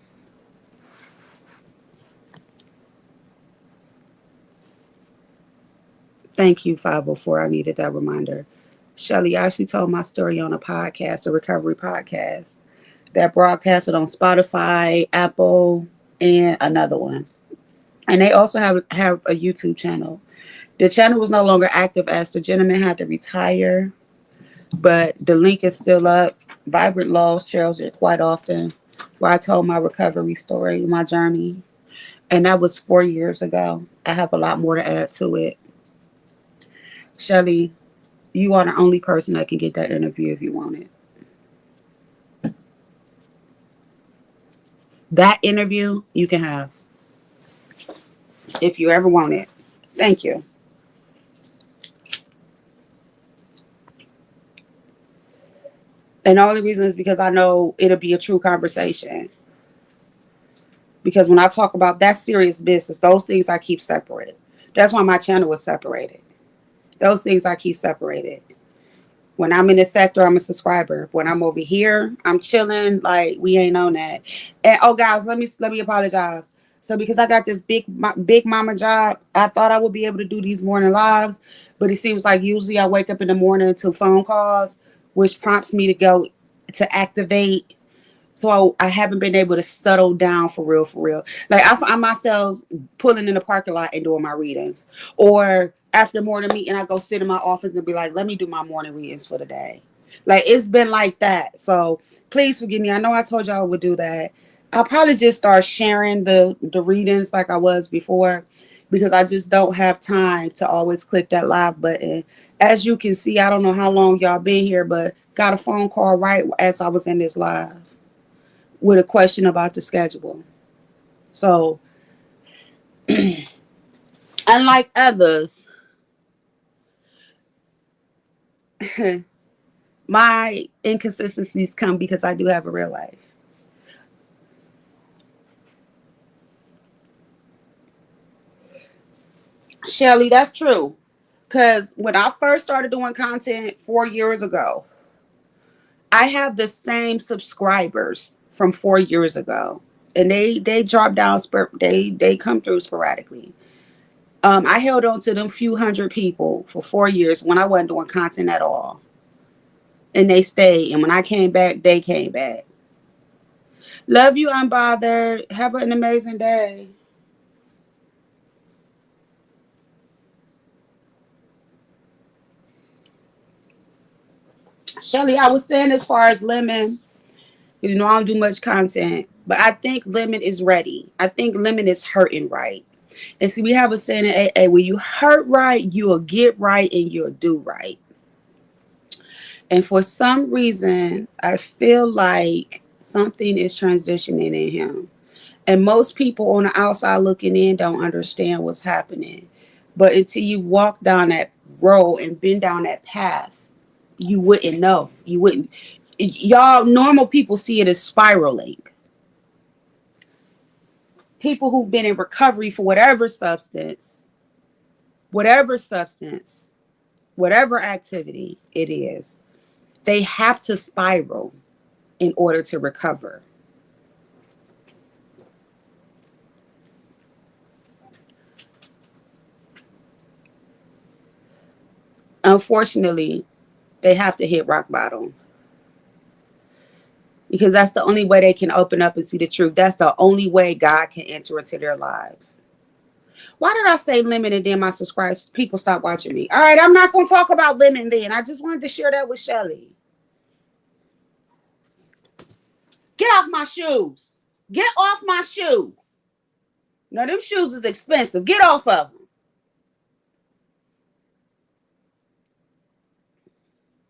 Thank you, 504. I needed that reminder. Shelly, I actually told my story on a podcast, a recovery podcast, that broadcasted on Spotify, Apple, and another one. And they also have a YouTube channel. The channel was no longer active as the gentleman had to retire, but the link is still up. Vibrant Law shares it quite often, where I told my recovery story, my journey. And that was 4 years ago. I have a lot more to add to it. Shelly, you are the only person that can get that interview if you want it. That interview you can have if you ever want it. Thank you. And the only reason is because I know it'll be a true conversation. Because when I talk about that serious business, those things I keep separate. That's why my channel was separated. Those things I keep separated. When I'm in this sector, I'm a subscriber. When I'm over here, I'm chilling. Like we ain't on that. And oh, guys, let me apologize. So because I got this big mama job, I thought I would be able to do these morning lives, but it seems like usually I wake up in the morning to phone calls, which prompts me to go to activate. So I haven't been able to settle down for real, for real. Like I find myself pulling in the parking lot and doing my readings, or after morning meeting, I go sit in my office and be like, let me do my morning readings for the day. Like it's been like that. So please forgive me. I know I told y'all I would do that. I'll probably just start sharing the readings like I was before, because I just don't have time to always click that live button. As you can see, I don't know how long y'all been here, but got a phone call right as I was in this live with a question about the schedule. So, unlike others, my inconsistencies come because I do have a real life. Shelly, that's true. Because when I first started doing content 4 years ago, I have the same subscribers from 4 years ago, and they drop down. They come through sporadically. I held on to them few hundred people for 4 years when I wasn't doing content at all, and they stayed. And when I came back, they came back. Love you, Unbothered. Have an amazing day. Shelly, I was saying as far as Lemon, I don't do much content, but I think Lemon is ready. I think Lemon is hurting right. And see, we have a saying in AA, when you hurt right, you'll get right and you'll do right. And for some reason, I feel like something is transitioning in him. And most people on the outside looking in don't understand what's happening. But until you've walked down that road and been down that path, you wouldn't know. You wouldn't. Y'all, normal people see it as spiraling. People who've been in recovery for whatever substance, whatever activity it is, they have to spiral in order to recover. Unfortunately, they have to hit rock bottom because that's the only way they can open up and see the truth. That's the only way God can enter into their lives. Why did I say lemon and then my subscribers people stop watching me? All right, I'm not going to talk about lemon then. I just wanted to share that with Shelly. Get off my shoes. Get off my shoe. Now, them shoes is expensive. Get off of them.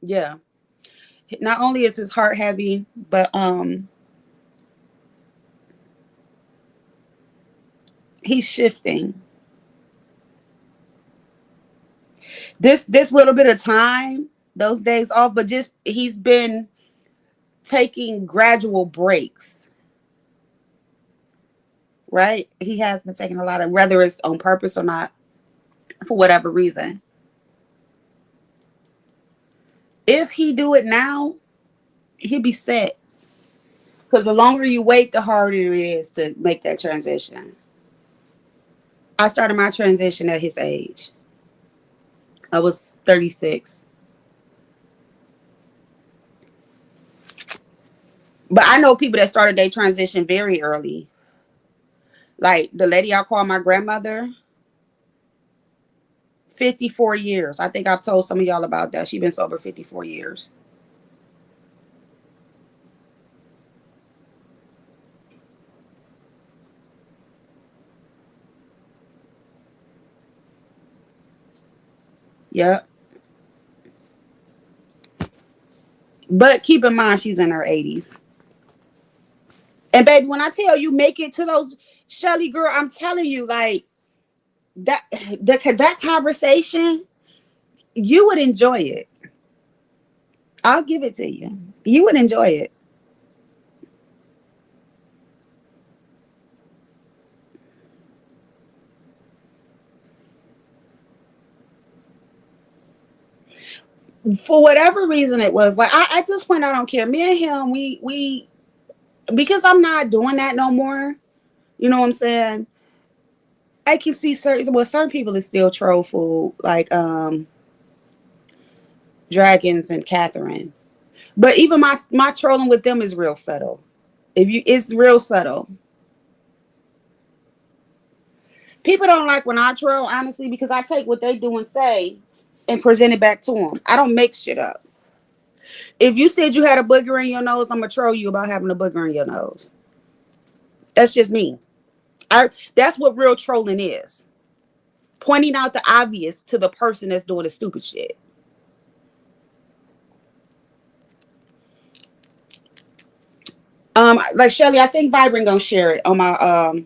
Yeah. Not only is his heart heavy, but he's shifting. This little bit of time, those days off, but just he's been taking gradual breaks. Right? He has been taking a lot of, whether it's on purpose or not, for whatever reason. If he do it now, he'll be set. Because the longer you wait, the harder it is to make that transition. I started my transition at his age. I was 36. But I know people that started their transition very early. Like the lady I call my grandmother, 54 years. I think I've told some of y'all about that. She's been sober 54 years. Yep. But keep in mind, she's in her 80s. And baby, when I tell you make it to those, Shelly girl, I'm telling you, like that conversation, you would enjoy it. I'll give it to you. You would enjoy it. For whatever reason it was, like at this point I don't care. Me and him, we because I'm not doing that no more. You know what I'm saying? I can see certain people is still troll food, like Dragons and Catherine. But even my trolling with them is real subtle. It's real subtle. People don't like when I troll, honestly, because I take what they do and say and present it back to them. I don't make shit up. If you said you had a booger in your nose, I'm gonna troll you about having a booger in your nose. That's just me. That's what real trolling is. Pointing out the obvious to the person that's doing the stupid shit. Like Shelly, I think Vibrant gonna share it on my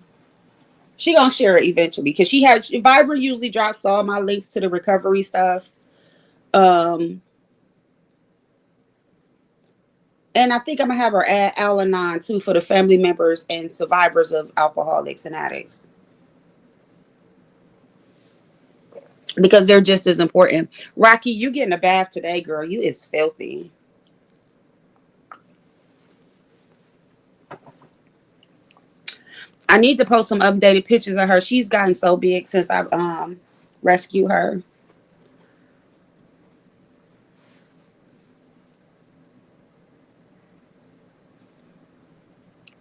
she gonna share it eventually because Vibrant usually drops all my links to the recovery stuff. And I think I'm gonna have her add Al-Anon too for the family members and survivors of alcoholics and addicts. Because they're just as important. Rocky, you getting a bath today, girl. You is filthy. I need to post some updated pictures of her. She's gotten so big since I've rescued her.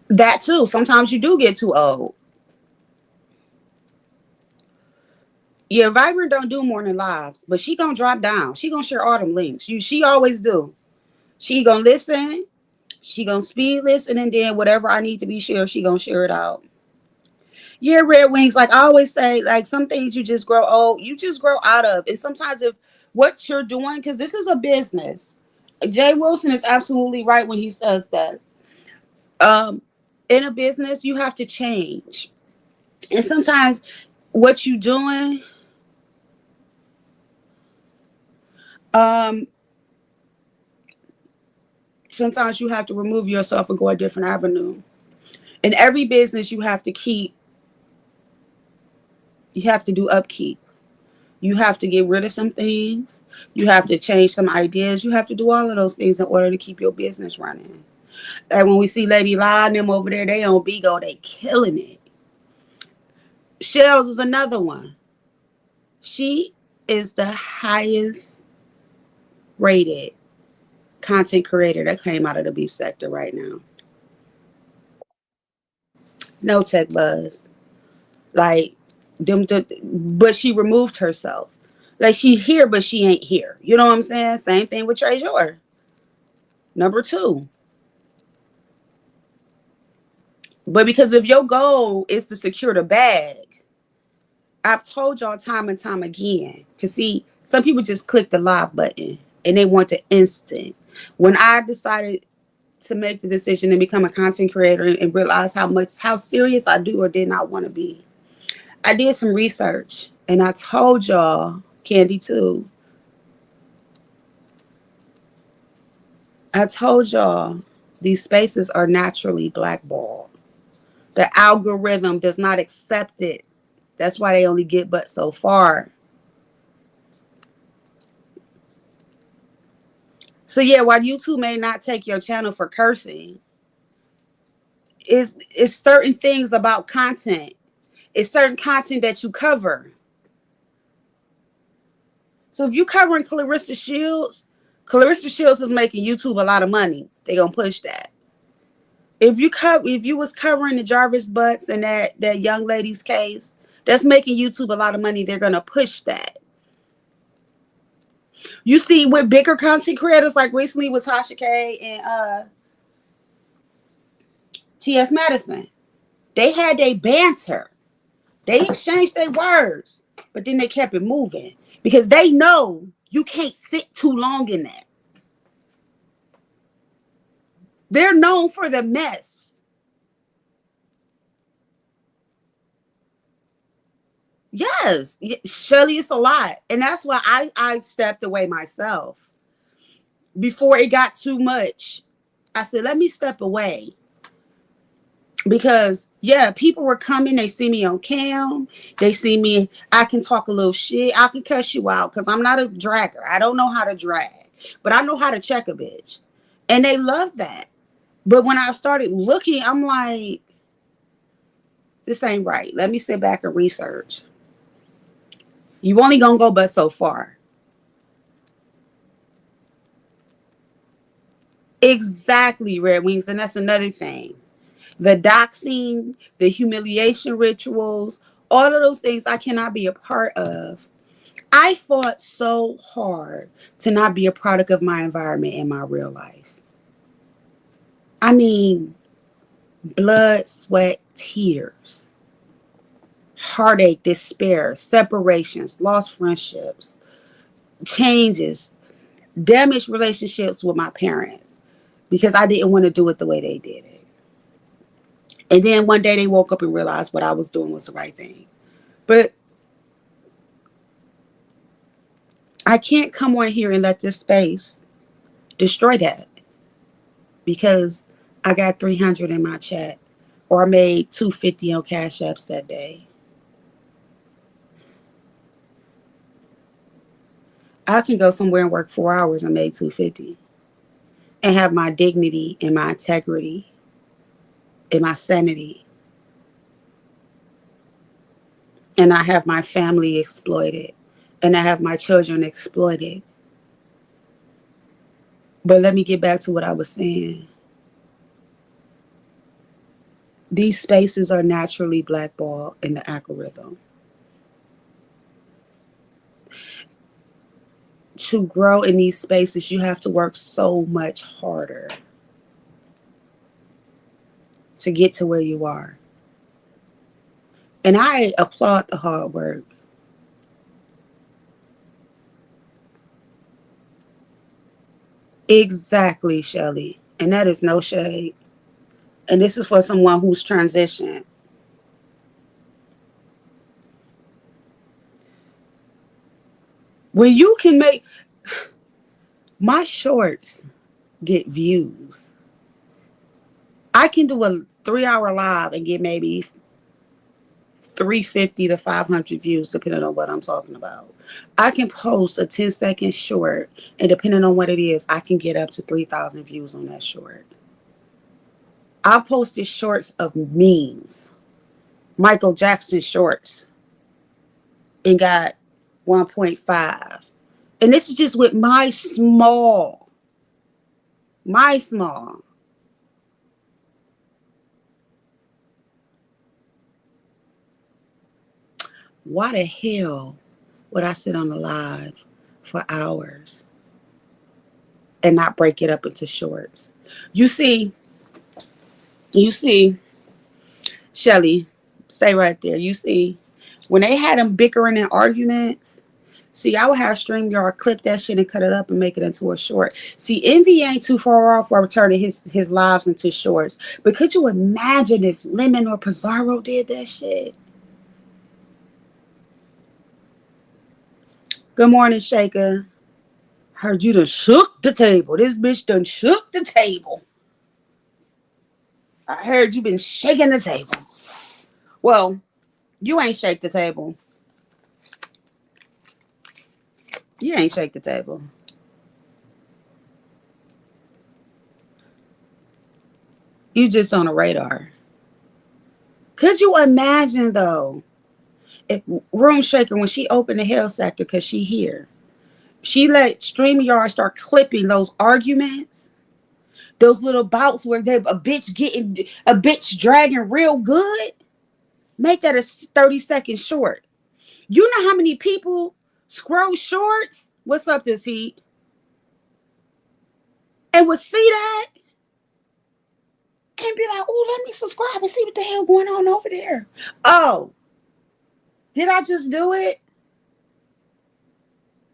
That too. Sometimes you do get too old. Yeah, Vibrant don't do morning lives, but she gonna drop down. She gonna share all them links. She always do. She gonna listen. She gonna speed listen, and then whatever I need to be shared, she gonna share it out. Yeah, Red Wings. Like I always say, like some things you just grow old. You just grow out of. And sometimes if what you're doing, because this is a business. Jay Wilson is absolutely right when he says that. Um, in a business, you have to change, and sometimes what you doing um sometimes you have to remove yourself and go a different avenue. In every business you have to do upkeep. You have to get rid of some things. You have to change some ideas. You have to do all of those things in order to keep your business running. Like when we see Lady La and them over there, they on Bigo, they killing it. Shells is another one. She is the highest rated content creator that came out of the beef sector right now. No tech buzz. Like but she removed herself. Like she here, but she ain't here. You know what I'm saying? Same thing with Treasure. Number two. But because if your goal is to secure the bag, I've told y'all time and time again. Cause see, some people just click the live button and they want the instant. When I decided to make the decision and become a content creator and realize how serious I do or did not want to be, I did some research and I told y'all, Candy too, I told y'all these spaces are naturally blackballed. The algorithm does not accept it. That's why they only get but so far. So yeah, while YouTube may not take your channel for cursing, it's certain things about content. It's certain content that you cover. So if you covering Clarissa Shields is making YouTube a lot of money. They gonna push that. If you was covering the Jarvis Butts and that young lady's case, that's making YouTube a lot of money. They're gonna push that. You see, with bigger content creators, like recently with Tasha K and T.S. Madison, they had their banter. They exchanged their words, but then they kept it moving because they know you can't sit too long in that. They're known for the mess. Yes, Shelly, it's a lot. And that's why I stepped away myself. Before it got too much, I said, let me step away. Because, yeah, people were coming. They see me on cam. They see me. I can talk a little shit. I can cuss you out because I'm not a dragger. I don't know how to drag. But I know how to check a bitch. And they love that. But when I started looking, I'm like, this ain't right. Let me sit back and research. You only gonna go but so far. Exactly, Red Wings. And that's another thing. The doxing, the humiliation rituals, all of those things I cannot be a part of. I fought so hard to not be a product of my environment in my real life. I mean, blood, sweat, tears, heartache, despair, separations, lost friendships, changes, damaged relationships with my parents because I didn't want to do it the way they did it. And then one day they woke up and realized what I was doing was the right thing. But I can't come on here and let this space destroy that because I got 300 in my chat or I made 250 on Cash Apps that day. I can go somewhere and work 4 hours and make 250 and have my dignity and my integrity and my sanity. And I have my family exploited and I have my children exploited. But let me get back to what I was saying. These spaces are naturally blackballed in the algorithm. To grow in these spaces, you have to work so much harder to get to where you are. And I applaud the hard work. Exactly, Shelly. And that is no shade. And this is for someone who's transitioned. When you can make my shorts get views. I can do a 3-hour live and get maybe 350 to 500 views, depending on what I'm talking about. I can post a 10-second short, and depending on what it is, I can get up to 3,000 views on that short. I've posted shorts of memes, Michael Jackson shorts, and got 1.5. And this is just with my small. Why the hell would I sit on the live for hours and not break it up into shorts? You see, you see, Shelly, stay right there. You see, when they had them bickering and arguments, see, I would have StreamYard clip that shit and cut it up and make it into a short. See, Envy ain't too far off for turning his lives into shorts. But could you imagine if Lemon or Pizarro did that shit? Good morning, Shaker. Heard you done shook the table. This bitch done shook the table. I heard you been shaking the table. Well, you ain't shake the table. You ain't shake the table. You just on the radar. Could you imagine though, if Room Shaker, when she opened the Hell Sector, because she here, she let StreamYard start clipping those arguments, those little bouts where they a bitch dragging real good. Make that a 30-second short. You know how many people scroll shorts? What's up, this heat? And would see that and be like, oh, let me subscribe and see what the hell going on over there. Oh, did I just do it?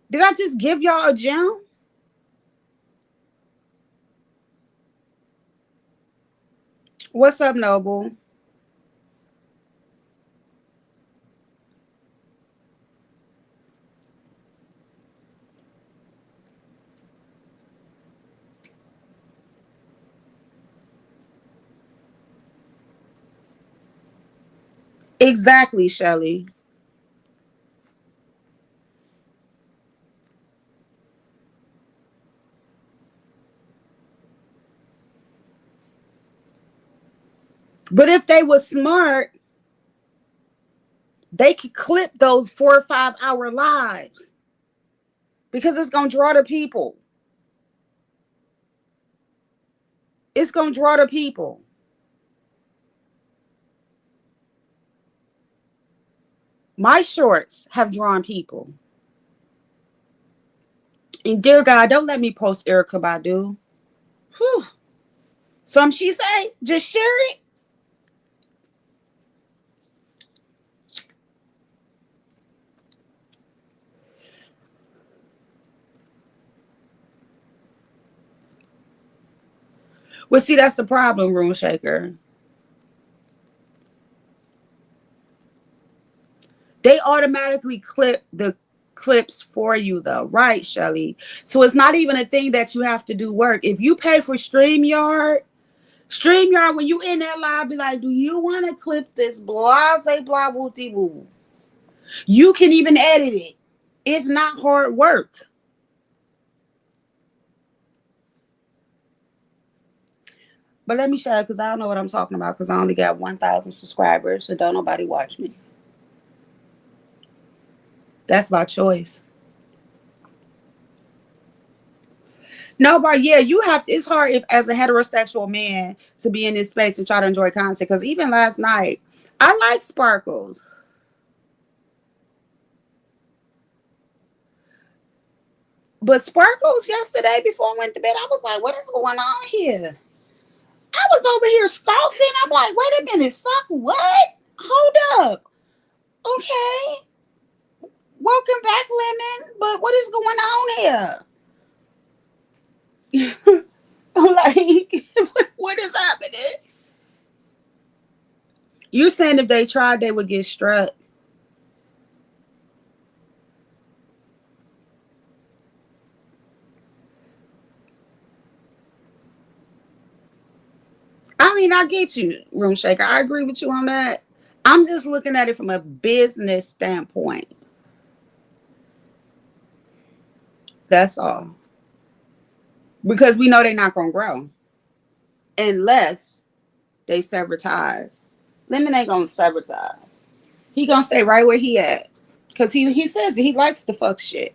Did I just give y'all a gem? What's up, Noble? Exactly, Shelly. But if they were smart, they could clip those 4 or 5 hour lives because it's going to draw the people. It's going to draw the people. My shorts have drawn people. And dear God, don't let me post Erykah Badu. Whew. Some she say, just share it. Well, see, that's the problem, Room Shaker. They automatically clip the clips for you, though, right, Shelly? So it's not even a thing that you have to do work. If you pay for StreamYard, when you in that live, be like, do you want to clip this blase blah wooty woo? You can even edit it. It's not hard work. But let me show you because I don't know what I'm talking about because I only got 1,000 subscribers, so don't nobody watch me. That's by choice. No, but yeah, you have. It's hard if, as a heterosexual man, to be in this space and try to enjoy content. Because even last night, I like Sparkles, but Sparkles yesterday before I went to bed, I was like, "What is going on here?" I was over here scoffing. I'm like, "Wait a minute, suck what? Hold up, okay." Welcome back, Lemon. But what is going on here? I'm like, what is happening? You saying if they tried, they would get struck? I mean, I get you, Room Shaker. I agree with you on that. I'm just looking at it from a business standpoint. That's all. Because we know they're not going to grow unless They sever ties. Lemon ain't gonna sever ties. He gonna stay right where he at. Cause he says he likes to fuck shit.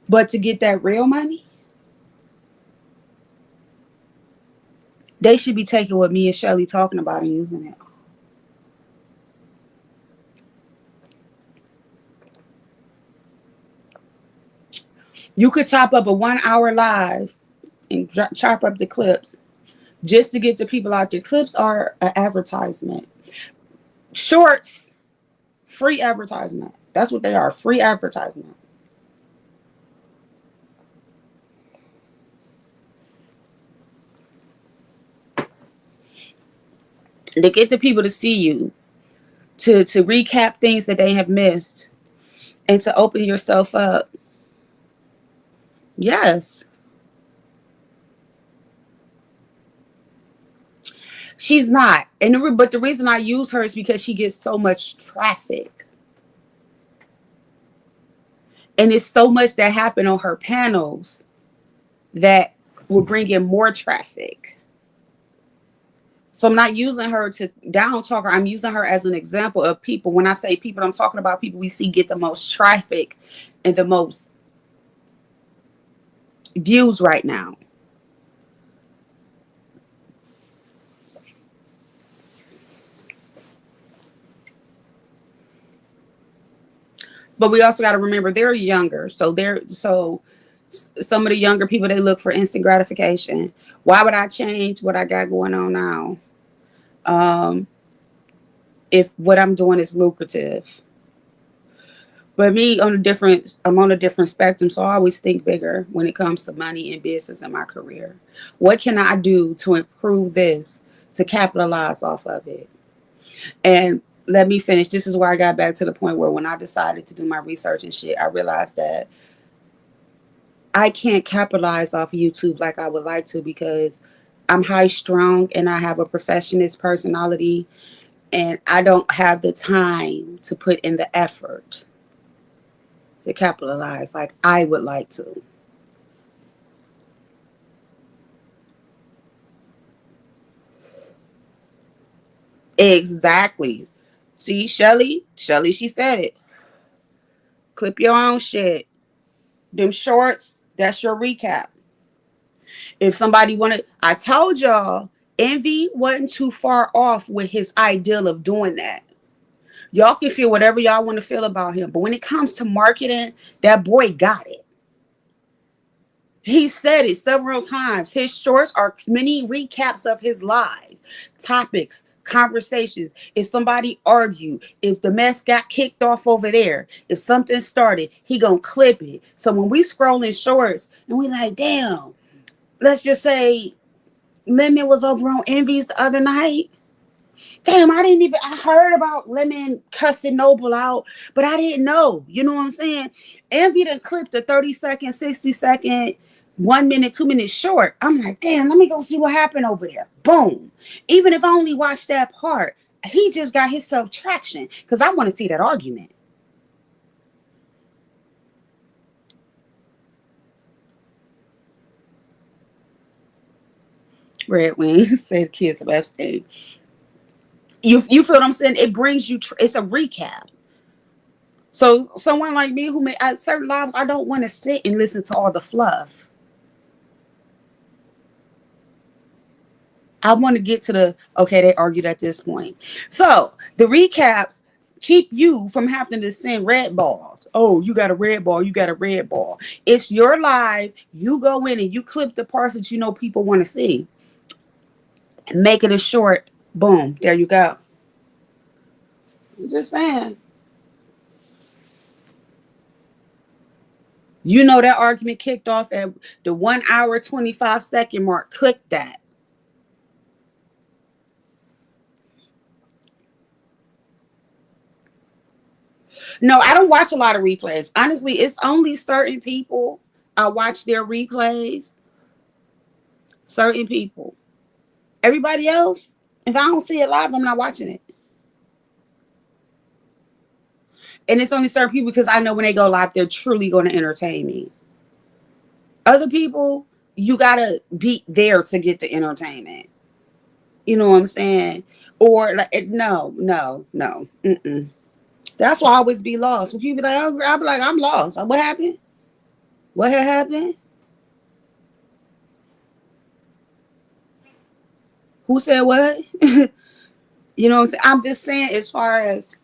But to get that real money, they should be taking what me and Shelly talking about and using it. You could chop up a 1 hour live and chop up the clips just to get the people out there. Clips are an advertisement. Shorts, free advertisement. That's what they are, free advertisement. To get the people to see you, to recap things that they have missed, and to open yourself up. Yes. She's not. But the reason I use her is because she gets so much traffic. And it's so much that happened on her panels that will bring in more traffic. So I'm not using her to down talk her. I'm using her as an example of people. When I say people, I'm talking about people we see get the most traffic and the most views right now. But we also got to remember they're younger. So some of the younger people, they look for instant gratification. Why would I change what I got going on now? If what I'm doing is lucrative. But me I'm on a different spectrum, so I always think bigger when it comes to money and business and my career. What can I do to improve this, to capitalize off of it? And let me finish. This is where I got back to the point where when I decided to do my research and shit, I realized that I can't capitalize off YouTube like I would like to because I'm high strung and I have a perfectionist personality and I don't have the time to put in the effort to capitalize like I would like to. Exactly. See, Shelly, she said it. Clip your own shit. Them shorts, that's your recap. If somebody wanted, I told y'all, Envy wasn't too far off with his ideal of doing that. Y'all can feel whatever y'all want to feel about him, but when it comes to marketing, that boy got it. He said it several times. His shorts are mini recaps of his live topics, conversations. If somebody argued, if the mess got kicked off over there, if something started, he gonna clip it. So when we scroll in shorts and we like, damn, let's just say Lemon was over on Envy's the other night. Damn, I heard about Lemon cussing Noble out, but I didn't know. You know what I'm saying? Envy done clipped a 30-second, 60-second, 1 minute, 2 minutes short. I'm like, damn, let me go see what happened over there. Boom. Even if I only watched that part, he just got himself traction because I want to see that argument. Red Wing said kids of Epstein. You feel what I'm saying? It brings you, it's a recap. So someone like me who may at certain lives, I don't want to sit and listen to all the fluff. I want to get to the, okay, they argued at this point. So the recaps keep you from having to send red balls. Oh, you got a red ball. You got a red ball. It's your live. You go in and you clip the parts that you know people want to see. Make it a short. Boom. There you go. I'm just saying. You know that argument kicked off at the 1 hour 25-second mark. Click that. No, I don't watch a lot of replays. Honestly, it's only certain people I watch their replays. Certain people. Everybody else, if I don't see it live, I'm not watching it. And it's only certain people because I know when they go live, they're truly going to entertain me. Other people, you gotta be there to get the entertainment. You know what I'm saying? Or like, no, no, no. Mm-mm. That's why I always be lost. When people be like, oh, I'll be like, I'm lost. What happened? What had happened? Who said what? You know what I'm saying? I'm just saying, as far as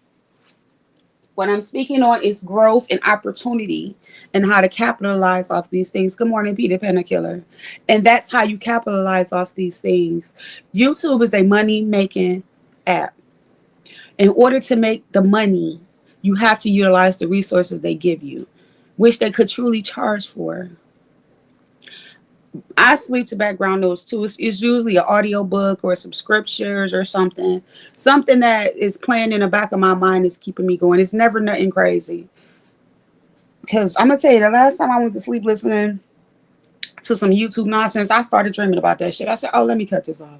what I'm speaking on is growth and opportunity and how to capitalize off these things. Good morning, Peter Pennikiller. And that's how you capitalize off these things. YouTube is a money making app. In order to make the money, you have to utilize the resources they give you, which they could truly charge for. I sleep to background noise too. It's usually an audio book or some scriptures or something. Something that is playing in the back of my mind is keeping me going. It's never nothing crazy. Because I'm going to tell you, the last time I went to sleep listening to some YouTube nonsense, I started dreaming about that shit. I said, oh, let me cut this off.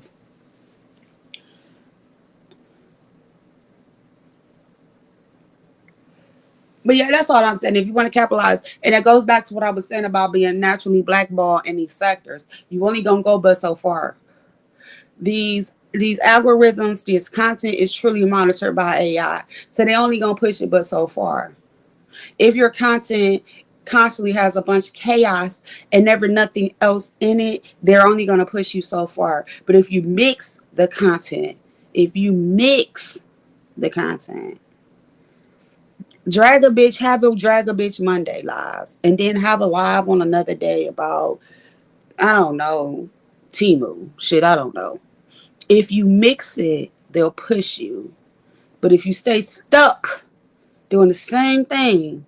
But yeah, that's all I'm saying. If you want to capitalize, and it goes back to what I was saying about being naturally blackballed in these sectors, you only gonna go but so far. These algorithms, this content is truly monitored by AI, so they only gonna push it but so far. If your content constantly has a bunch of chaos and never nothing else in it, they're only gonna push you so far. But if you mix the content, if you mix the content, drag a bitch, have your drag a bitch Monday lives, and then have a live on another day about, I don't know, Timu. Shit, I don't know. If you mix it, they'll push you. But if you stay stuck doing the same thing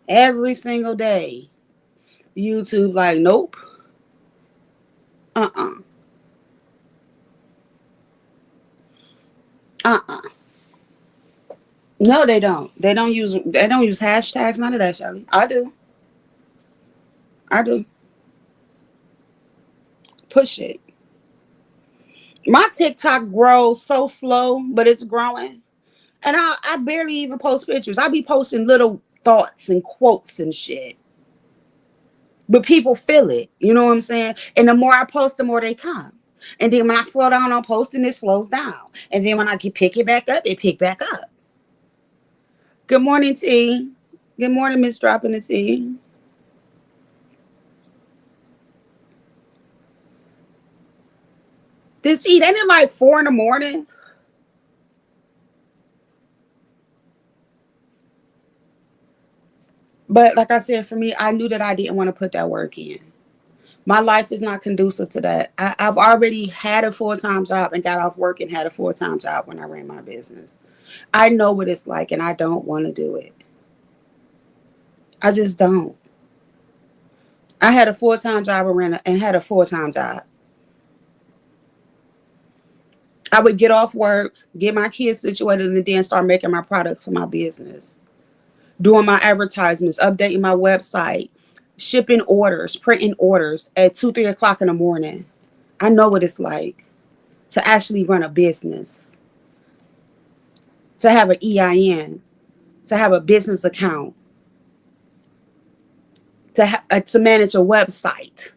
every single day, YouTube like, nope. Uh-uh. Uh-uh. No, they don't. They don't use hashtags, none of that, Shelly. I do. I do. Push it. My TikTok grows so slow, but it's growing. And I barely even post pictures. I be posting little thoughts and quotes and shit. But people feel it. You know what I'm saying? And the more I post, the more they come. And then when I slow down on posting, it slows down. And then when I can pick it back up, it pick back up. Good morning, T. Good morning, Miss Dropping the T. This T, ain't it like 4 in the morning? But like I said, for me, I knew that I didn't want to put that work in. My life is not conducive to that. I've already had a full-time job and got off work and had a full-time job when I ran my business. I know what it's like and I don't want to do it. I just don't. I had a full-time job and had a full-time job. I would get off work, get my kids situated, and then start making my products for my business. Doing my advertisements, updating my website, shipping orders, printing orders at 2, 3 o'clock in the morning. I know what it's like to actually run a business, to have an EIN, to have a business account, to manage a website.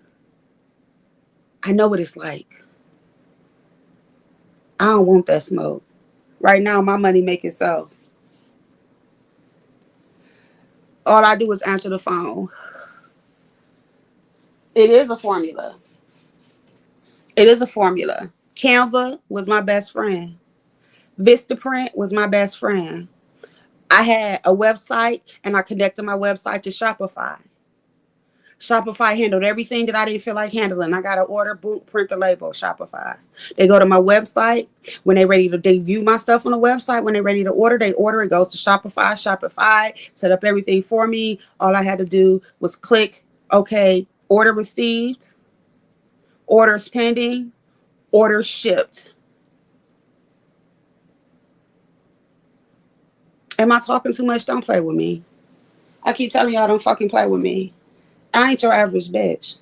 I know what it's like. I don't want that smoke. Right now, my money make itself. All I do is answer the phone. It is a formula. It is a formula. Canva was my best friend. Vistaprint was my best friend. I had a website and I connected my website to Shopify. Shopify handled everything that I didn't feel like handling. I got to order, boot, print the label, Shopify. They go to my website. When they're ready to, they view my stuff on the website. When they're ready to order, they order. It goes to Shopify. Shopify set up everything for me. All I had to do was click, okay, order received, orders pending, orders shipped. Am I talking too much? Don't play with me. I keep telling y'all, don't fucking play with me. I ain't your average bitch.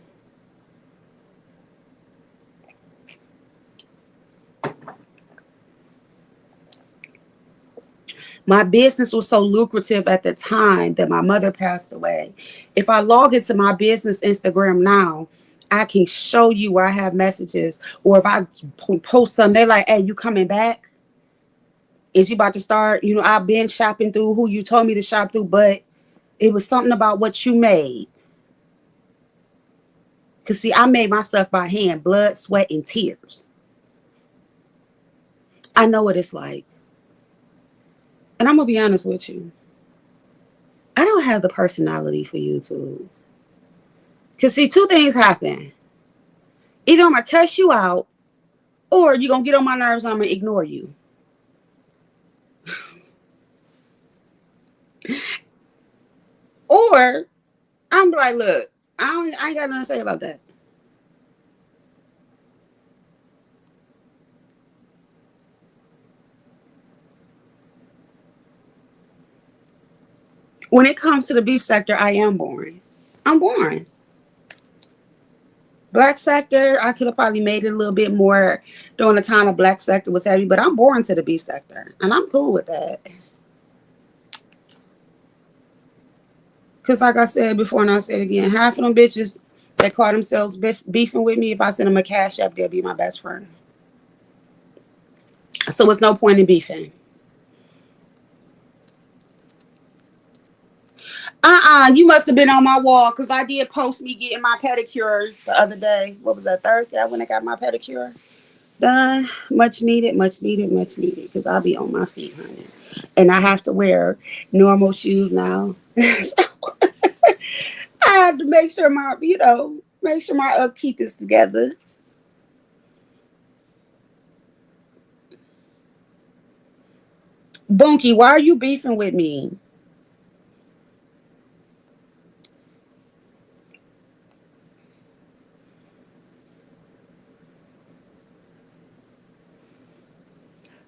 My business was so lucrative at the time that my mother passed away. If I log into my business Instagram now, I can show you where I have messages, or if I post something, they like, "Hey, you coming back? Is you about to start?" I've been shopping through who you told me to shop through, but it was something about what you made. Cause see, I made my stuff by hand, blood, sweat, and tears. I know what it's like, and I'm gonna be honest with you. I don't have the personality for YouTube. Cause see, two things happen. Either I'm gonna cuss you out, or you're gonna get on my nerves and I'm gonna ignore you. Or I'm like, look, I ain't got nothing to say about that. When it comes to the beef sector, I am boring. I'm boring. Black sector, I could have probably made it a little bit more during the time the black sector was heavy, but I'm boring to the beef sector, and I'm cool with that. Because like I said before, and I'll say it again, half of them bitches that call themselves beefing with me, if I send them a cash app, they'll be my best friend. So it's no point in beefing. You must have been on my wall, because I did post me getting my pedicure the other day. What was that, Thursday? I went and got my pedicure done. Much needed, much needed, much needed, because I'll be on my feet, honey. And I have to wear normal shoes now. So I have to make sure my upkeep is together. Bunky, why are you beefing with me?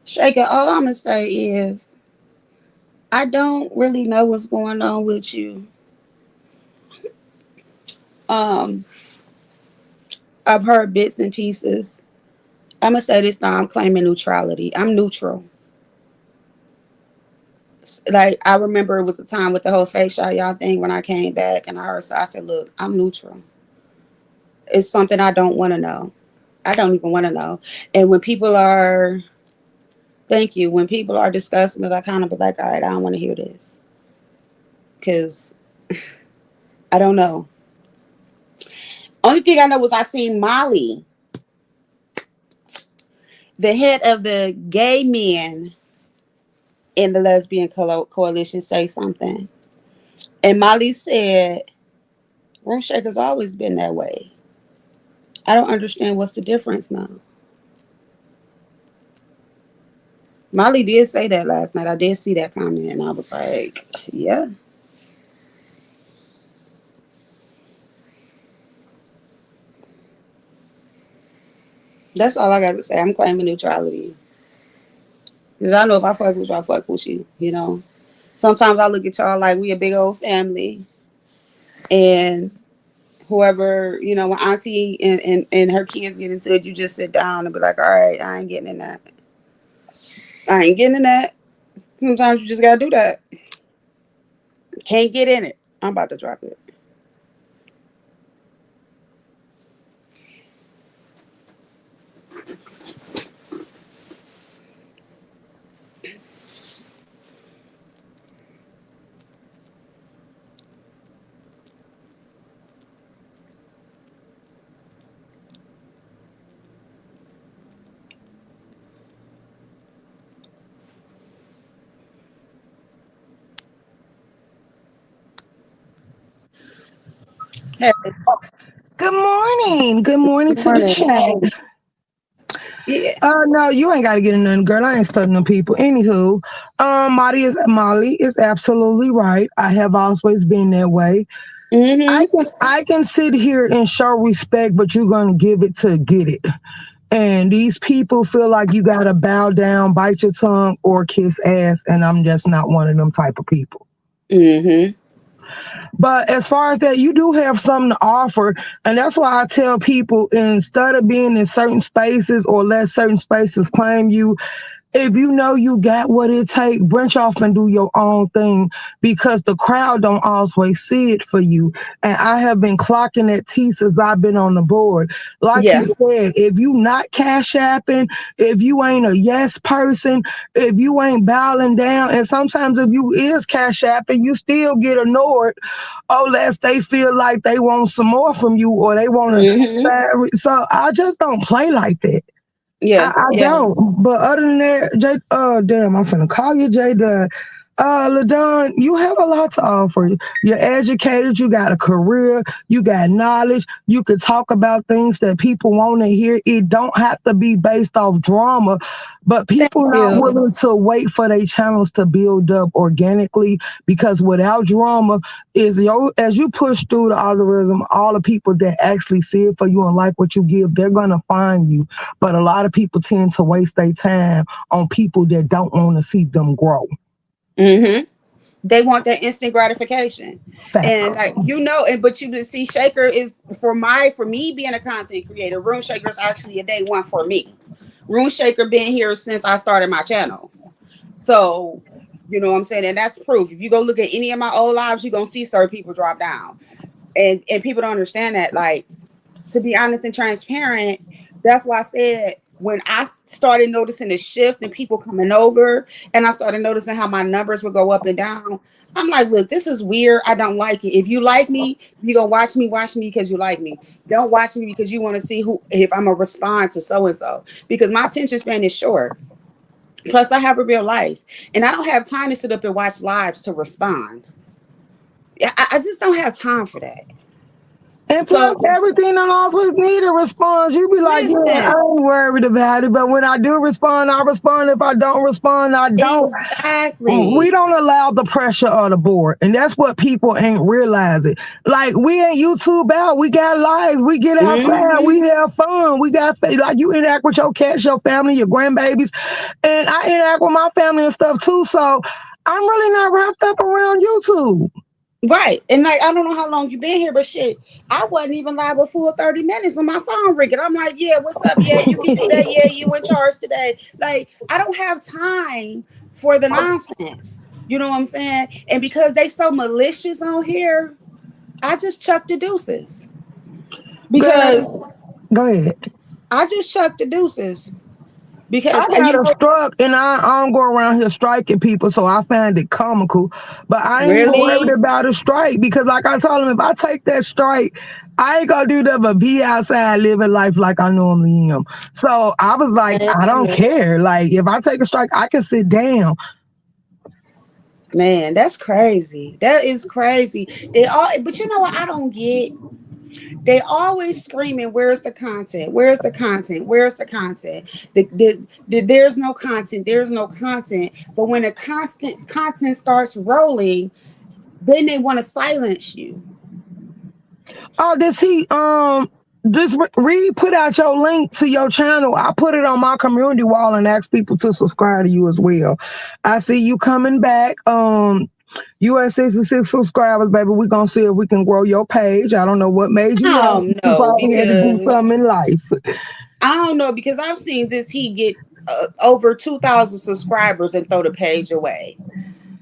Shaker, all I'm gonna say is I don't really know what's going on with you. Um, I've heard bits and pieces. I'm gonna say this now. I'm claiming neutrality. I'm neutral. Like I remember it was a time with the whole face shot y'all thing when I came back and I heard, so I said, "Look, I'm neutral. It's something I don't want to know. I don't even want to know." And when people are, thank you, when people are discussing it, I kind of be like, "All right, I don't want to hear this," because I don't know. Only thing I know was I seen Molly, the head of the gay men in the lesbian coalition, say something. And Molly said, Room Shaker's always been that way. I don't understand what's the difference now. Molly did say that last night. I did see that comment and I was like, yeah. That's all I got to say. I'm claiming neutrality. Because I know if I fuck with you, I fuck with you. Sometimes I look at y'all like we a big old family. And whoever, when auntie and her kids get into it, you just sit down and be like, all right, I ain't getting in that. I ain't getting in that. Sometimes you just got to do that. Can't get in it. I'm about to drop it. Hey, Good morning. Good morning good to the morning. show. Yeah. No, you ain't got to get in nothing, girl. I ain't studying them people. Anywho, Molly is absolutely right. I have always been that way. Mm-hmm. I can sit here and show respect, but you're gonna give it to get it. And these people feel like you gotta bow down, bite your tongue, or kiss ass, and I'm just not one of them type of people. Mm-hmm. But as far as that, you do have something to offer. And that's why I tell people, instead of being in certain spaces or let certain spaces claim you, if you know you got what it takes, branch off and do your own thing because the crowd don't always see it for you. And I have been clocking at T since I've been on the board. Like Yeah. you said, if you not cash apping, if you ain't a yes person, if you ain't bowing down, and sometimes if you is cash apping, you still get annoyed unless they feel like they want some more from you or they want to. So I just don't play like that. Yeah. I don't. But other than that, Jay, damn, I'm finna call you Jay Dunn. LaDon, you have a lot to offer. You're educated, you got a career, you got knowledge, you could talk about things that people want to hear. It don't have to be based off drama, but people not willing to wait for their channels to build up organically because without drama, as you push through the algorithm, all the people that actually see it for you and like what you give, they're gonna find you. But a lot of people tend to waste their time on people that don't want to see them grow. They want that instant gratification. And like but you see, Shaker is for me being a content creator. Rune Shaker is actually a day one for me. Rune Shaker been here since I started my channel. So you know what I'm saying, and that's proof. If you go look at any of my old lives, you're gonna see certain people drop down, and people don't understand that. Like, to be honest and transparent, that's why I said, when I started noticing the shift and people coming over, and I started noticing how my numbers would go up and down, I'm like, look, this is weird. I don't like it. If you like me, you're going to watch me because you like me. Don't watch me because you want to see if I'm going to respond to so-and-so. Because my attention span is short. Plus, I have a real life. And I don't have time to sit up and watch lives to respond. I just don't have time for that. And plus, everything don't always need a response. You be like, yeah, I ain't worried about it. But when I do respond, I respond. If I don't respond, I don't. Exactly. We don't allow the pressure of the board. And that's what people ain't realizing. Like, we ain't YouTube out. We got lives. We get outside. We have fun. We got, like, you interact with your cats, your family, your grandbabies. And I interact with my family and stuff, too. So I'm really not wrapped up around YouTube. Right. And like, I don't know how long you've been here, but shit, I wasn't even live a full 30 minutes on my phone ringing. I'm like, yeah, what's up? Yeah, you can do that. Yeah, you in charge today. Like, I don't have time for the nonsense. You know what I'm saying? And because they so malicious on here, I just chuck the deuces. Because go ahead. I just chuck the deuces. Because I got struck, and I don't go around here striking people, so I find it comical. But I ain't worried about a strike because, like I told him, if I take that strike, I ain't gonna do that but be outside living life like I normally am. So I was like, I don't care. Like, if I take a strike, I can sit down. Man, that's crazy. That is crazy. But you know what I don't get? They always screaming, where's the content? Where's the content? Where's the content? There's no content. There's no content. But when the content starts rolling, then they want to silence you. Oh, does he just put out your link to your channel? I put it on my community wall and ask people to subscribe to you as well. I see you coming back. You at 66 subscribers, baby. We're going to see if we can grow your page. I don't know what made you. You probably had to do something in life. I don't know, because I've seen he get over 2,000 subscribers and throw the page away.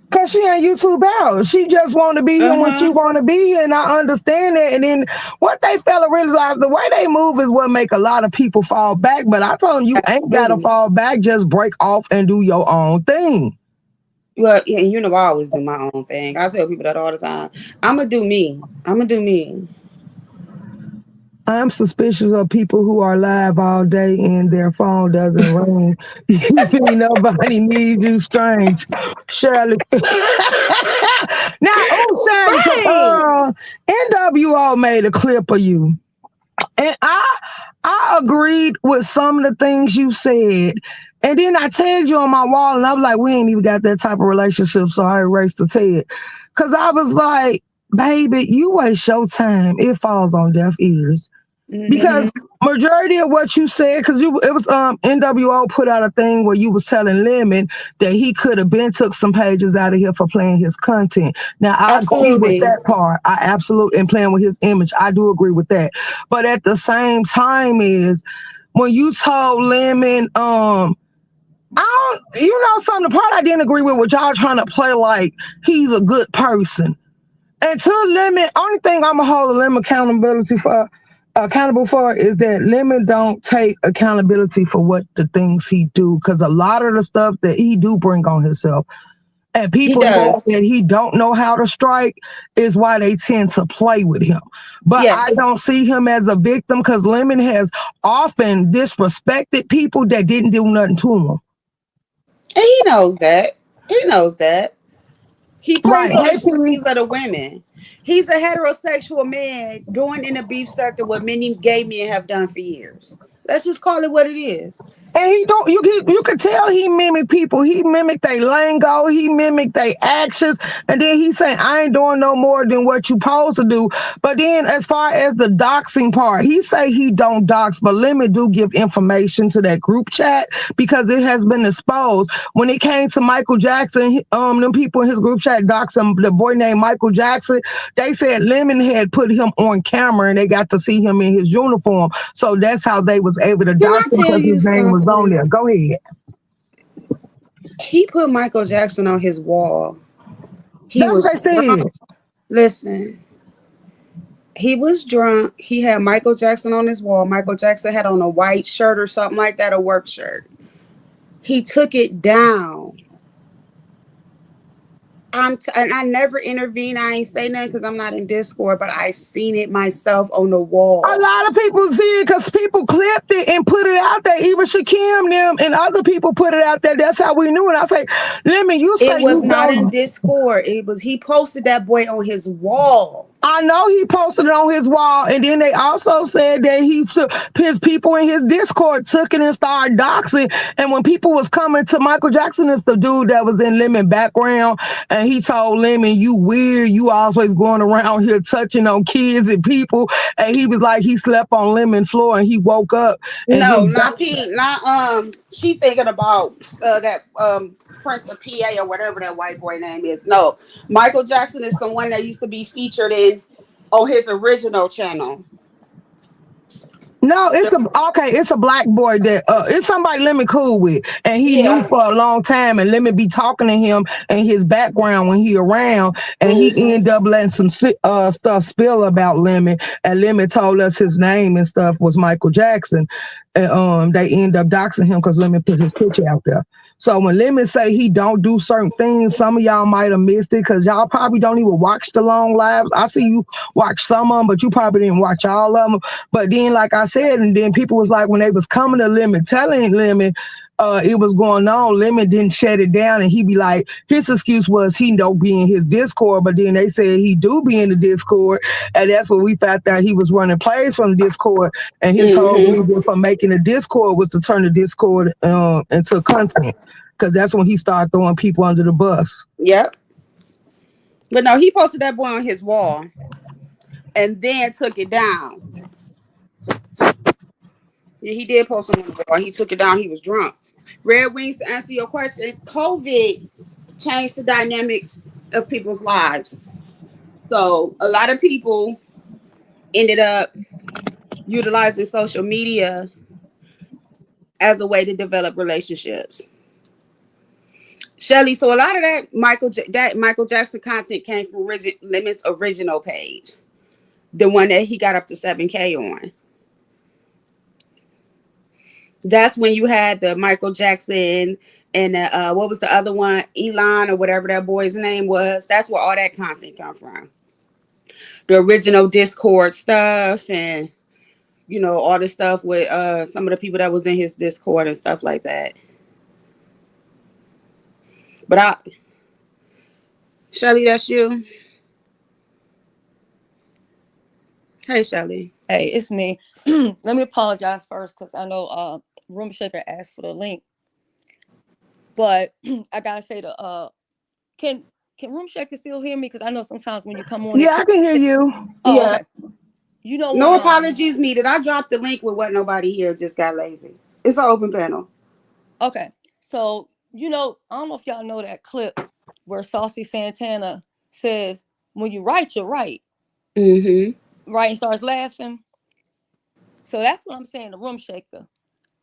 Because she ain't YouTube out. She just want to be here when she want to be here, and I understand that. And then what they fella realized, the way they move is what make a lot of people fall back. But I told them, you ain't got to fall back. Just break off and do your own thing. Well, yeah, you know, I always do my own thing. I tell people that all the time. I'm going to do me. I'm suspicious of people who are live all day and their phone doesn't ring. Nobody needs you, strange. Shirley. Shirley, NWO made a clip of you. And I agreed with some of the things you said. And then I tagged you on my wall, and I was like, we ain't even got that type of relationship, so I erased the tag. Because I was like, baby, you waste your time. It falls on deaf ears. Because majority of what you said, because it was NWO put out a thing where you was telling Lemon that he could have been took some pages out of here for playing his content. Now, I agree with that part. I absolutely, and playing with his image, I do agree with that. But at the same time is, when you told Lemon, I don't, you know, something. The part I didn't agree with was y'all trying to play like he's a good person. And to Lemon, only thing I'm gonna hold Lemon accountable for is that Lemon don't take accountability for what the things he do, because a lot of the stuff that he do bring on himself, and He people know does. that he don't know how to strike, is why they tend to play with him. But I Yes. don't see him as a victim, because Lemon has often disrespected people that didn't do nothing to him. And he knows that. He knows that. He Right. plays on the Hey, P. feelings of the women. He's a heterosexual man doing in the beef sector what many gay men have done for years. Let's just call it what it is. And he don't. You can tell he mimic people. He mimic their lingo. He mimic their actions. And then he say, "I ain't doing no more than what you supposed to do." But then, as far as the doxing part, he say he don't dox, but Lemon do give information to that group chat because it has been exposed. When it came to Michael Jackson, them people in his group chat doxing the boy named Michael Jackson. They said Lemon had put him on camera and they got to see him in his uniform. So that's how they was able to Can I dox him tell because you his name was on something? there. Go ahead. He put Michael Jackson on his wall. He That's was what they drunk. said. Listen, he was drunk. He had Michael Jackson on his wall. Michael Jackson had on a white shirt or something like that, a work shirt. He took it down. And I never intervene. I ain't say nothing because I'm not in Discord, but I seen it myself on the A wall. lot of people see it because people clipped it and put it out there. Even Shakim, them, and other people put it out there. That's how we knew it. I say, Lemon, you It say was you not in don't. Discord. It was he posted that boy on his wall. I know he posted it on his wall, and then they also said that his people in his Discord took it and started doxing. And when people was coming to Michael Jackson, is the dude that was in Lemon background, and he told Lemon, "You weird, you always going around here touching on kids and people." And he was like, he slept on Lemon floor, and he woke up and No, him. not P. Not She thinking about that Prince of PA or whatever that white boy name is. No, Michael Jackson is someone that used to be featured in on his original channel. No, it's a black boy that it's somebody Lemon cool with, and he knew Yeah. for a long time, and Lemon be talking to him and his background when he around, and he Mm-hmm. ended up letting some stuff spill about Lemon, and Lemon told us his name and stuff was Michael Jackson, and they end up doxing him because Lemon put his picture out there. So when Lemon say he don't do certain things, some of y'all might have missed it because y'all probably don't even watch the long lives. I see you watch some of them, but you probably didn't watch all of them. But then, like I said, and then people was like, when they was coming to Lemon, telling Lemon it was going on, Lemon didn't shut it down, and he be like, his excuse was he don't be in his Discord, but then they said he do be in the Discord, and that's what we found out he was running plays from the Discord, and his whole Mm-hmm. reason for making the Discord was to turn the Discord into content, because that's when he started throwing people under the bus. Yep. But no, he posted that boy on his wall and then took it down. Yeah, he did post him on the wall. He took it down. He was drunk. Red Wings, to answer your question, COVID changed the dynamics of people's lives. So a lot of people ended up utilizing social media as a way to develop relationships. Shelly, so a lot of that Michael Jackson content came from Lemon's original page, the one that he got up to 7K on. That's when you had the Michael Jackson and what was the other one, Elon or whatever that boy's name was. That's where all that content come from. The original Discord stuff and all the stuff with some of the people that was in his Discord and stuff like that. But Shelly, that's you. Hey, Shelly. Hey, it's me. Let me apologize first because I know Room Shaker asked for the link, but I gotta say can Room Shaker still hear me? Because I know sometimes when you come on, Yeah, I can hear you. oh, Yeah. okay. You know No when apologies needed. I dropped the link with what nobody here just got lazy. It's an open panel. okay, so I don't know if y'all know that clip where Saucy Santana says, "When you write, you're right," Mm-hmm. right, and starts laughing. So that's what I'm saying, the Room Shaker.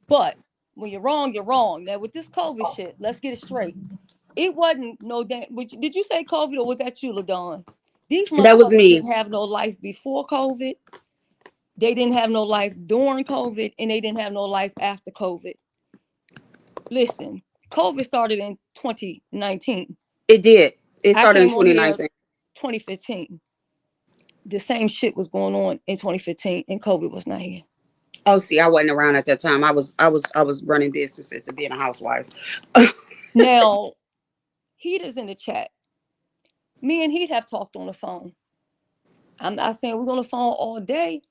But when you're wrong, you're wrong. Now with this COVID shit, let's get it straight. It wasn't no damn. Did you say COVID or was that you, LaDawn? These That was motherfuckers me. didn't have no life before COVID. They didn't have no life during COVID, and they didn't have no life after COVID. Listen, COVID started in 2019. It did. It I started in came on here 2019. 2015. The same shit was going on in 2015, and COVID was not here. Oh, see, I wasn't around at that time. I was running businesses and being a housewife. Now, Heat is in the chat. Me and Heat have talked on the phone. I'm not saying we're on the phone all day,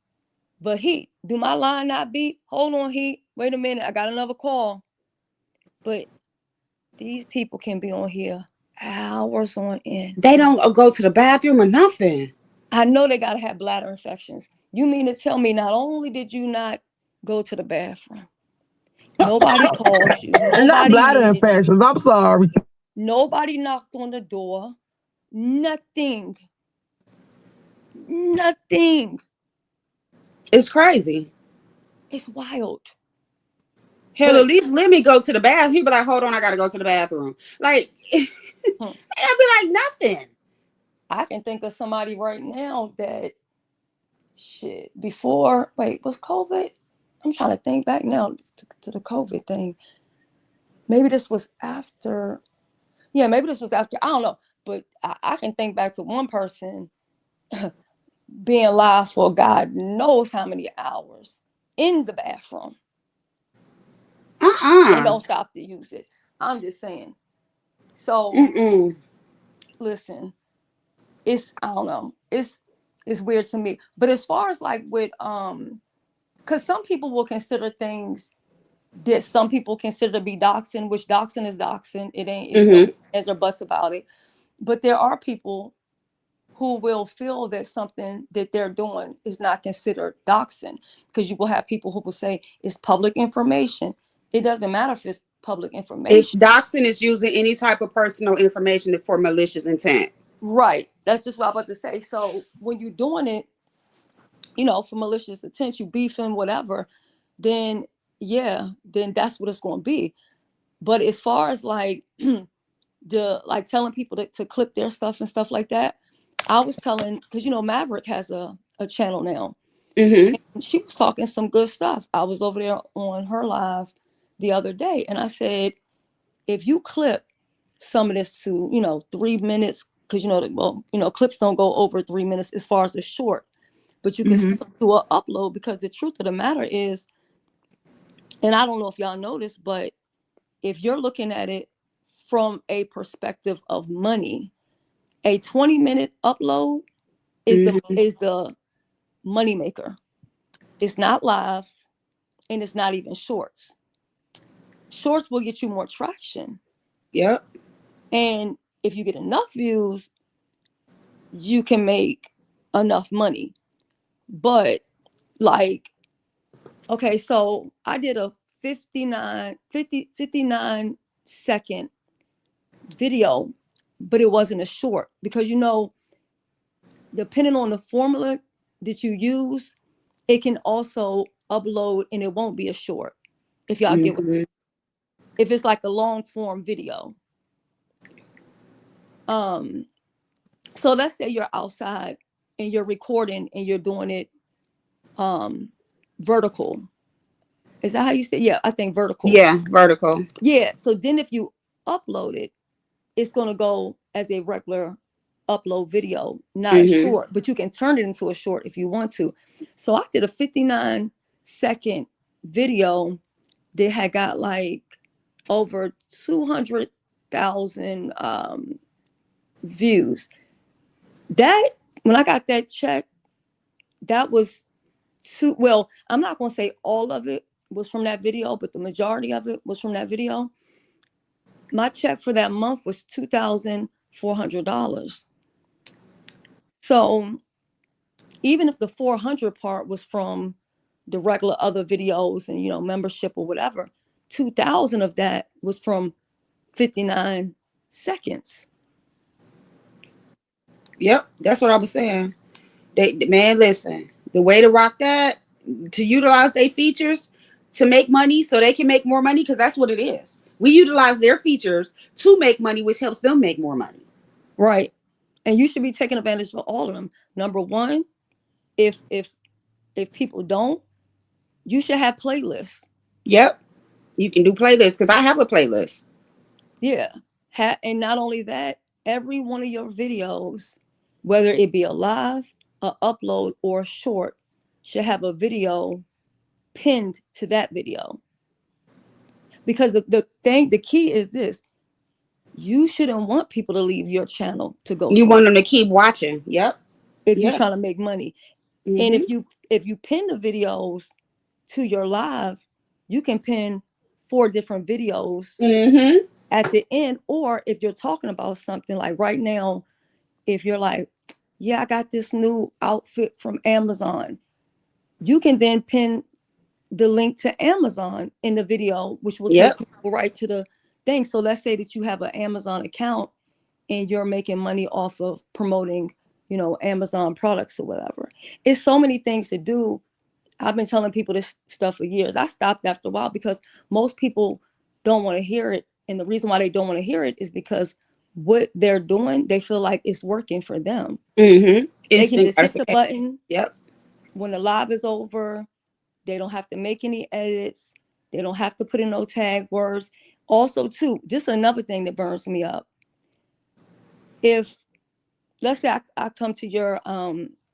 but Heat, do my line not beep? Hold on, Heat. Wait a minute. I got another call. But these people can be on here hours on end. They don't go to the bathroom or nothing. I know they got to have bladder infections. You mean to tell me not only did you not go to the bathroom, nobody called you. And not bladder infections. I'm sorry. Nobody knocked on the door. Nothing. Nothing. It's crazy. It's wild. Hell, But- at least let me go to the bathroom. He'd be like, hold on, I gotta go to the bathroom. Like, I'd be like, nothing. I can think of somebody right now that shit before. Wait, was COVID? I'm trying to think back now to the COVID thing. Maybe this was after. Yeah, maybe this was after. I don't know, but I can think back to one person being live for God knows how many hours in the bathroom and don't stop to use it. I'm just saying. So listen, it's I don't know. It's weird to me. But as far as like with because some people will consider things that some people consider to be doxing, which doxing is doxing. It ain't no as or buts about it. But there are people who will feel that something that they're doing is not considered doxing, because you will have people who will say it's public information. It doesn't matter if it's public information. If doxing is using any type of personal information for malicious intent. Right. That's just what I'm about to say. So when you're doing it, you know, for malicious intent, you beefing, whatever, then yeah, then that's what it's going to be. But as far as like like telling people to clip their stuff and stuff like that, I was telling, because you know Maverick has a channel now. And she was talking some good stuff. I was over there on her live the other day, and I said, if you clip some of this to 3 minutes, because clips don't go over 3 minutes as far as a short, but you can still do an upload, because the truth of the matter is, and I don't know if y'all know this, but if you're looking at it from a perspective of money, a 20-minute upload is the money maker. It's not lives, and it's not even shorts. Shorts will get you more traction. Yep. And if you get enough views, you can make enough money. But like, okay, so I did a 59 second video, but it wasn't a short, because depending on the formula that you use, it can also upload and it won't be a short, if y'all get what, if it's like a long form video. So let's say you're outside and you're recording and you're doing it vertical. Is that how you say? Yeah, I think vertical. Yeah, vertical. Yeah. So then if you upload it, it's going to go as a regular upload video, not a short, but you can turn it into a short if you want to. So I did a 59-second video that had got like over 200,000 views. That, when I got that check, that was well, I'm not going to say all of it was from that video, but the majority of it was from that video. My check for that month was $2,400. So even if the 400 part was from the regular other videos and membership or whatever, 2,000 of that was from 59 seconds. Yep, that's what I was saying. Man, listen, the way to rock that, to utilize their features, to make money so they can make more money, because that's what it is. We utilize their features to make money, which helps them make more money. Right. And you should be taking advantage of all of them. Number one, if people don't, you should have playlists. Yep. You can do playlists, because I have a playlist. Yeah. And not only that, every one of your videos, whether it be a live, a upload, or a short, should have a video pinned to that video. Because the key is this: you shouldn't want people to leave your channel to go. You want them to keep watching. Yep. If you're trying to make money. Mm-hmm. And if you pin the videos to your live, you can pin 4 different videos Mm-hmm. at the end. Or if you're talking about something, like right now, if you're like, yeah, I got this new outfit from Amazon, you can then pin the link to Amazon in the video, which will take people right to the thing. So let's say that you have an Amazon account and you're making money off of promoting, you know, Amazon products or whatever. It's so many things to do. I've been telling people this stuff for years. I stopped after a while because most people don't want to hear it. And the reason why they don't want to hear it is because what they're doing, they feel like it's working for them. Mm-hmm. They can just hit the button. Yep. When the live is over, they don't have to make any edits. They don't have to put in no tag words. Also, too, this is another thing that burns me up. If, let's say I come to your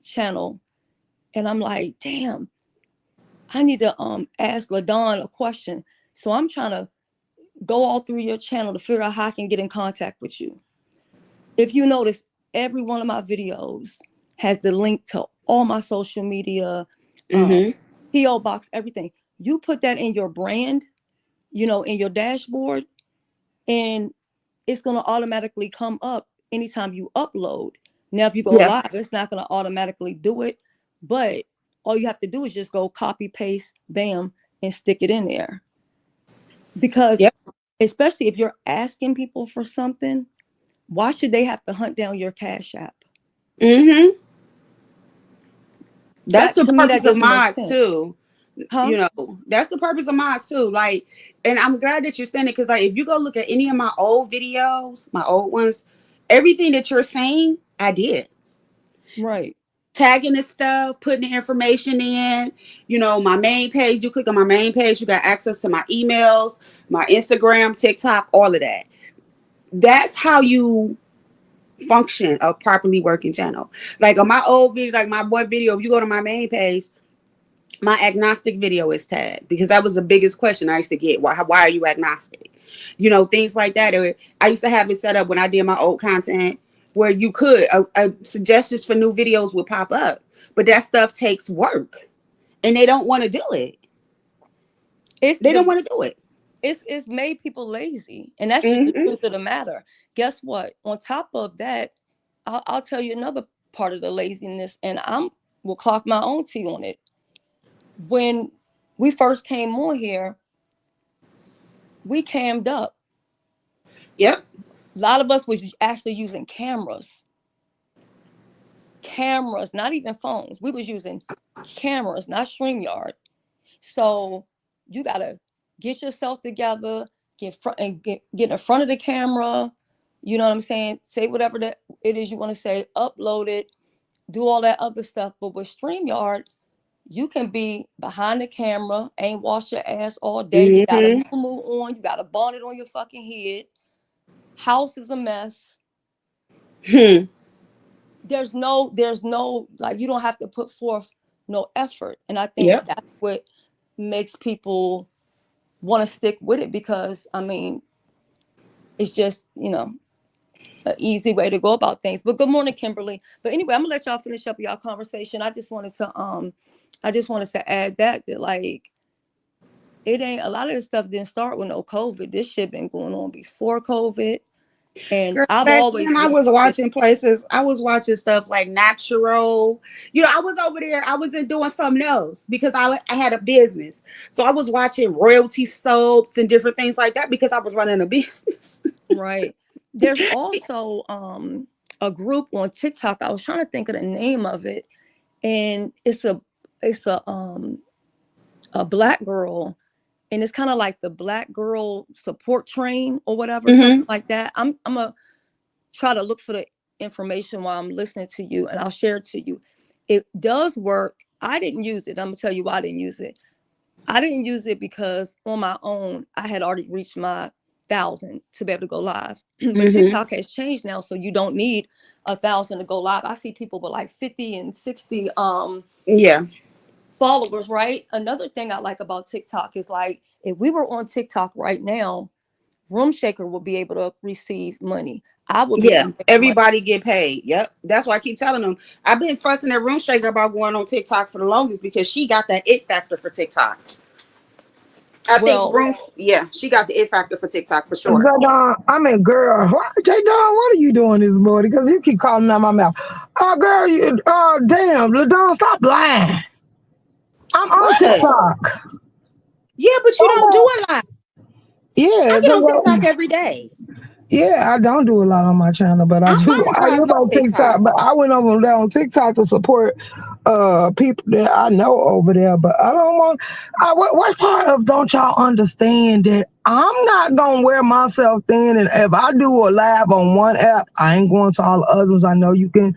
channel and I'm like, damn, I need to ask LaDawn a question. So I'm trying to go all through your channel to figure out how I can get in contact with you. If you notice, every one of my videos has the link to all my social media, PO box, everything. You put that in your brand, you know, in your dashboard, and it's going to automatically come up anytime you upload. Now, if you go live, it's not going to automatically do it, but all you have to do is just go copy, paste, bam, and stick it in there. Because especially if you're asking people for something, why should they have to hunt down your Cash App? Mm-hmm. That's the purpose of mods too. Huh? You know, that's the purpose of mods too. Like, and I'm glad that you're saying it, because like if you go look at any of my old videos, my old ones, everything that you're saying, I did. Right. Tagging this stuff, putting the information in, you know, my main page. You click on my main page, you got access to my emails, my Instagram, TikTok, all of that. That's how you function a properly working channel. Like on my old video, like my one video, if you go to my main page, my agnostic video is tagged, because that was the biggest question I used to get. Why are you agnostic? You know, things like that. Or I used to have it set up when I did my old content where you could, suggestions for new videos would pop up. But that stuff takes work and they don't want to do it. They don't want to do it. It's made people lazy. And that's just the truth of the matter. Guess what? On top of that, I'll tell you another part of the laziness, and will clock my own T on it. When we first came on here, we cammed up. Yep. A lot of us was actually using cameras, not even phones. We was using cameras, not StreamYard. So you got to get yourself together, get in front of the camera. You know what I'm saying? Say whatever that it is you want to say, upload it, do all that other stuff. But with StreamYard, you can be behind the camera, ain't wash your ass all day. You got a moo on, you got a bonnet on your fucking head. House is a mess. There's no, like, you don't have to put forth no effort. And I think that's what makes people want to stick with it, because I mean, it's just, you know, an easy way to go about things. But good morning, Kimberly. But anyway, I'm gonna let y'all finish up y'all conversation. I just wanted to add that like, it ain't, a lot of this stuff didn't start with no COVID. This shit been going on before COVID. And Girl, I've always, I was watching places. I was watching stuff like Natural. You know, I was over there. I wasn't doing something else because I had a business. So I was watching royalty soaps and different things like that because I was running a business. Right. There's also a group on TikTok. I was trying to think of the name of it, and it's a Black girl, and it's kind of like the Black girl support train or whatever, Mhm. something like that. I'm gonna try to look for the information while I'm listening to you, and I'll share it to you. It does work. I didn't use it. I'm gonna tell you why I didn't use it. I didn't use it because on my own, I had already reached my 1,000 to be able to go live. But Mhm. TikTok has changed now, so you don't need 1,000 to go live. I see people with like 50 and 60 Yeah. followers, right? Another thing I like about TikTok is like if we were on TikTok right now, Room Shaker will be able to receive money. I would be able Yeah. to make money. Everybody get paid. Yep. That's why I keep telling them. I've been fussing at Room Shaker about going on TikTok for the longest because she got that it factor for TikTok. I think Well, yeah, she got the it factor for TikTok for sure. Jadon, I mean, girl, Jadon, what are you doing this morning? Because you keep calling out my mouth. Oh, girl, damn, Ladon, stop lying. I'm on What? TikTok. Yeah, but you don't do a lot. Yeah, I get on TikTok every day. yeah, I don't do a lot on my channel, but I I'm do. I monetized am on on TikTok, TikTok. but I went over there on TikTok to support people that I know over there. But I don't want. What part of don't y'all understand that I'm not gonna wear myself thin, and if I do a live on one app, I ain't going to all the others. I know you can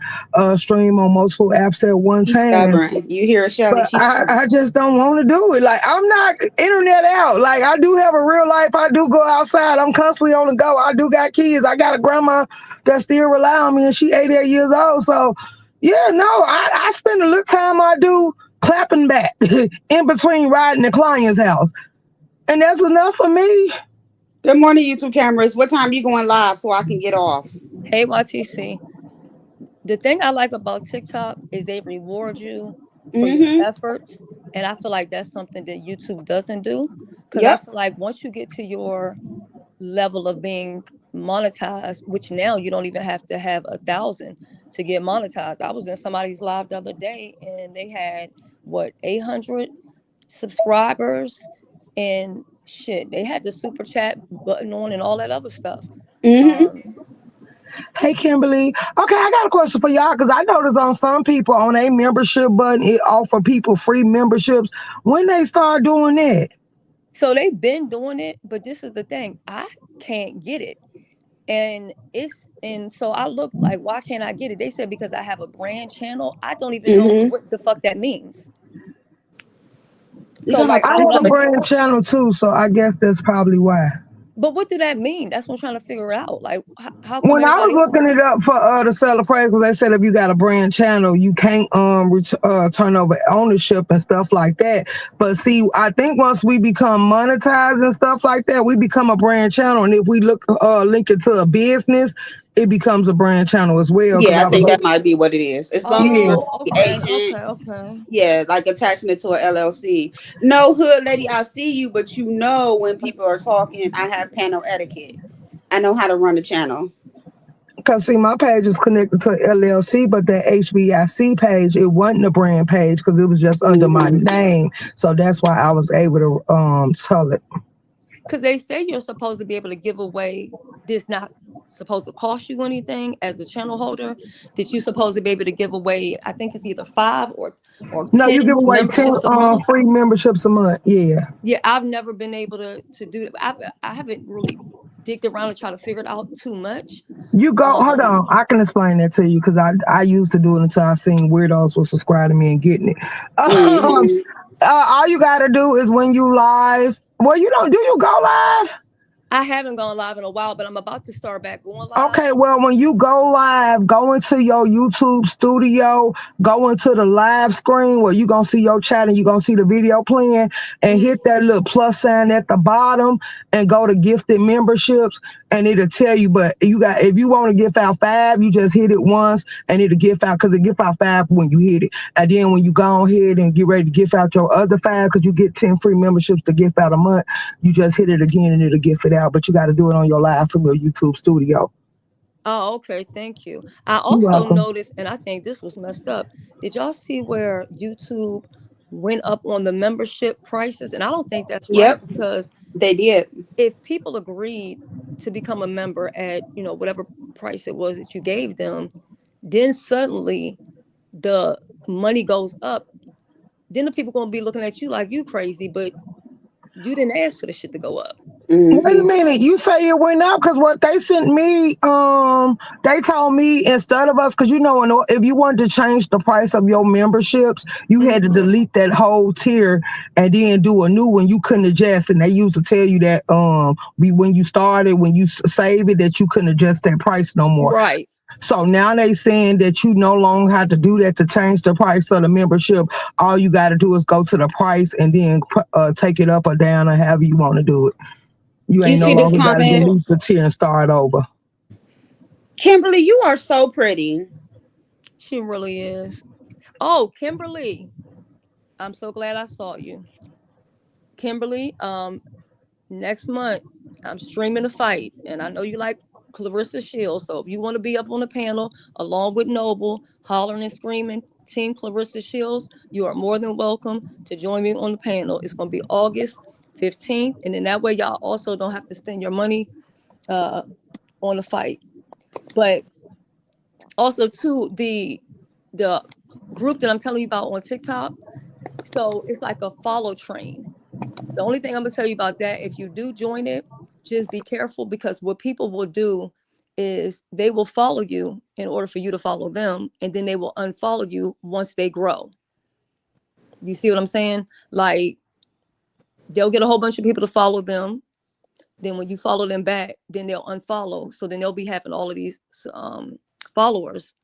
stream on multiple apps at one She's time. stubborn. You hear Shelly? But She's I just don't want to do it. Like, I'm not internet out. Like, I do have a real life. I do go outside. I'm constantly on the go. I do got kids. I got a grandma that still rely on me, and she 88 years old. So, yeah, no, I spend a little time I do clapping back in between riding the client's house. And that's enough for me. Good morning, YouTube cameras. What time you going live so I can get off? hey, YTC. The thing I like about TikTok is they reward you for your efforts. And I feel like that's something that YouTube doesn't do. Because I feel like once you get to your level of being monetized, which now you don't even have to have 1,000 to get monetized. I was in somebody's live the other day and they had 800 subscribers, and shit, they had the super chat button on and all that other stuff. Hey, Kimberly. Okay, I got a question for y'all because I noticed on some people on a membership button, it offer people free memberships. When they start doing that? So they've been doing it, but this is the thing. I can't get it. And so I looked like, why can't I get it? They said because I have a brand channel. I don't even know what the fuck that means. So like I have a brand channel too, so I guess that's probably why. But what do that mean? That's what I'm trying to figure out. Like, how when I was looking it up for the seller praise, they said if you got a brand channel, you can't turn over ownership and stuff like that. But see, I think once we become monetized and stuff like that, we become a brand channel. And if we link it to a business, it becomes a brand channel as well. Yeah, I think that might be what it is. As long as you're okay, agent, okay. Yeah, like attaching it to an LLC. No, hood lady, I see you, but you know when people are talking, I have panel etiquette. I know how to run the channel. Because see, my page is connected to LLC, but that HBIC page, it wasn't a brand page because it was just under my name. So that's why I was able to tell it. Because they say you're supposed to be able to give away this, not supposed to cost you anything as the channel holder. That you supposed to be able to give away, I think it's either 5 or 10 you give away 10 free memberships a month. Yeah. Yeah, I've never been able to do that. I haven't really digged around and try to figure it out too much. You go, hold on. I can explain that to you because I used to do it until I seen weirdos was subscribing to me and getting it. All you got to do is when you live. Well, you don't. Do you go live? I haven't gone live in a while, but I'm about to start back going live. Okay, well, when you go live, go into your YouTube studio, go into the live screen where you're going to see your chat and you're going to see the video playing and hit that little plus sign at the bottom and go to gifted memberships and it'll tell you, but if you want to gift out 5, you just hit it once and it'll gift out because it gift out 5 when you hit it. And then when you go ahead and get ready to gift out your other 5, because you get 10 free memberships to gift out a month, you just hit it again and it'll gift it out. But you got to do it on your live from your YouTube studio. Oh, okay. Thank you. I also noticed, and I think this was messed up. Did y'all see where YouTube went up on the membership prices? And I don't think that's right because they did. If people agreed to become a member at, whatever price it was that you gave them, then suddenly the money goes up. Then the people going to be looking at you like you crazy, but You didn't ask for the shit to go up. Wait a Mhm. minute, you say it went up because what they sent me, they told me instead of us, because if you wanted to change the price of your memberships, you had to delete that whole tier and then do a new one. You couldn't adjust, and they used to tell you that when you started, when you save it, that you couldn't adjust that price no more. Right. So now they saying that you no longer have to do that to change the price of the membership. All you got to do is go to the price and then take it up or down or however you want to do it. You You ain't no see this longer got to comment? delete the tier and start over. Kimberly, you are so pretty. She really is. Oh, Kimberly, I'm so glad I saw you. Kimberly, next month I'm streaming the fight, and I know you like Clarissa Shields. So if you want to be up on the panel along with Noble, hollering and screaming, Team Clarissa Shields, you are more than welcome to join me on the panel. It's going to be August 15th, and then that way y'all also don't have to spend your money on the fight. But also too, the group that I'm telling you about on TikTok, so it's like a follow train. The only thing I'm gonna tell you about that, if you do join it, just be careful, because what people will do is they will follow you in order for you to follow them, and then they will unfollow you once they grow. You see what I'm saying? Like, they'll get a whole bunch of people to follow them. Then when you follow them back, then they'll unfollow. So then they'll be having all of these followers,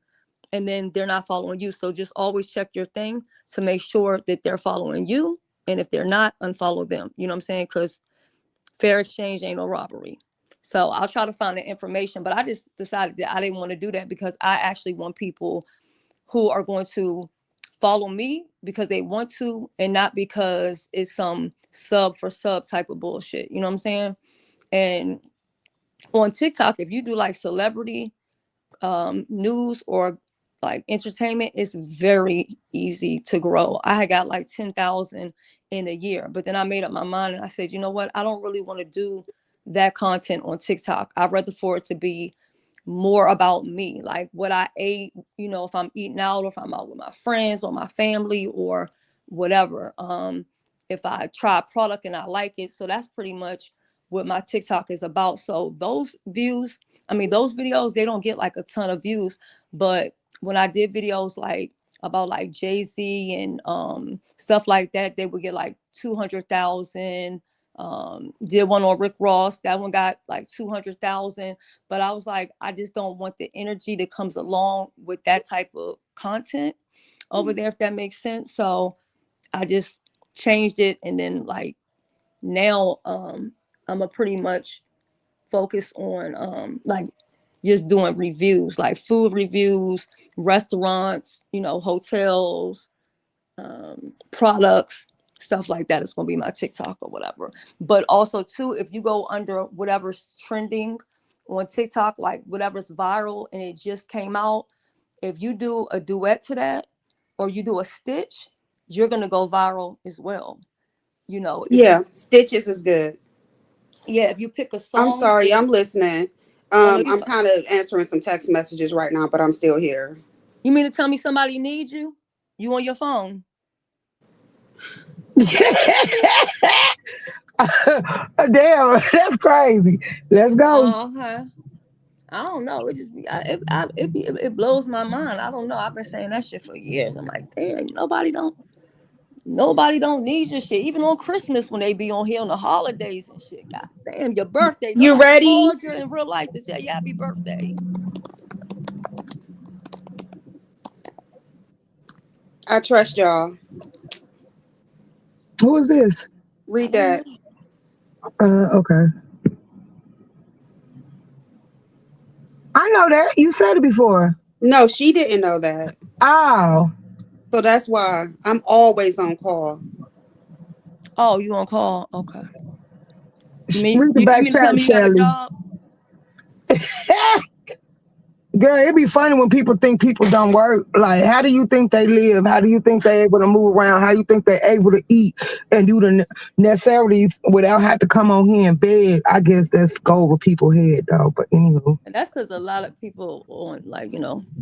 and then they're not following you. So just always check your thing to make sure that they're following you. And if they're not, unfollow them. You know what I'm saying? Because fair exchange ain't no robbery. So I'll try to find the information, but I just decided that I didn't want to do that, because I actually want people who are going to follow me because they want to, and not because it's some sub for sub type of bullshit. You know what I'm saying? And on TikTok, if you do like celebrity news or like entertainment, it's very easy to grow. I had got like 10,000 in a year, but then I made up my mind and I said, you know what? I don't really want to do that content on TikTok. I'd rather for it to be more about me, like what I ate, if I'm eating out or if I'm out with my friends or my family or whatever. If I try a product and I like it. So that's pretty much what my TikTok is about. So those videos, they don't get like a ton of views, but when I did videos like about like Jay-Z and stuff like that, they would get like 200,000. Did one on Rick Ross, that one got like 200,000. But I was like, I just don't want the energy that comes along with that type of content over there, if that makes sense. So I just changed it, and then like now I'm a pretty much focus on like just doing reviews, like food reviews, restaurants, hotels, products, stuff like that. It's going to be my TikTok or whatever. But also too, if you go under whatever's trending on TikTok, like whatever's viral and it just came out, if you do a duet to that or you do a stitch, you're going to go viral as well. Yeah, Stitches is good. If you pick a I'm song. sorry, I'm listening. Oh, no, I'm kind of answering some text messages right now, but I'm still here. you mean to tell me somebody needs you? You on your phone? Damn, that's crazy. Let's go. Okay. I don't know. It just it blows my mind. I don't know. I've been saying that shit for years. I'm like, damn, nobody don't need your shit. Even on Christmas when they be on here on the holidays and shit. God damn, your birthday. You Nobody ready? called you in real life to say happy birthday. I trust y'all. Who is this? Read that. Okay. I know that. You said it before. No, she didn't know that. Oh. So that's why I'm always on call. Oh, you on call? Okay. Read the back you mean to tell chat, me you got a Shelly. job? Girl, it'd be funny when people think people don't work. Like, how do you think they live? How do you think they're able to move around? How do you think they're able to eat and do the necessities without having to come on here and beg? I guess that's go over people's head, though. But anyway. And that's because a lot of people on like,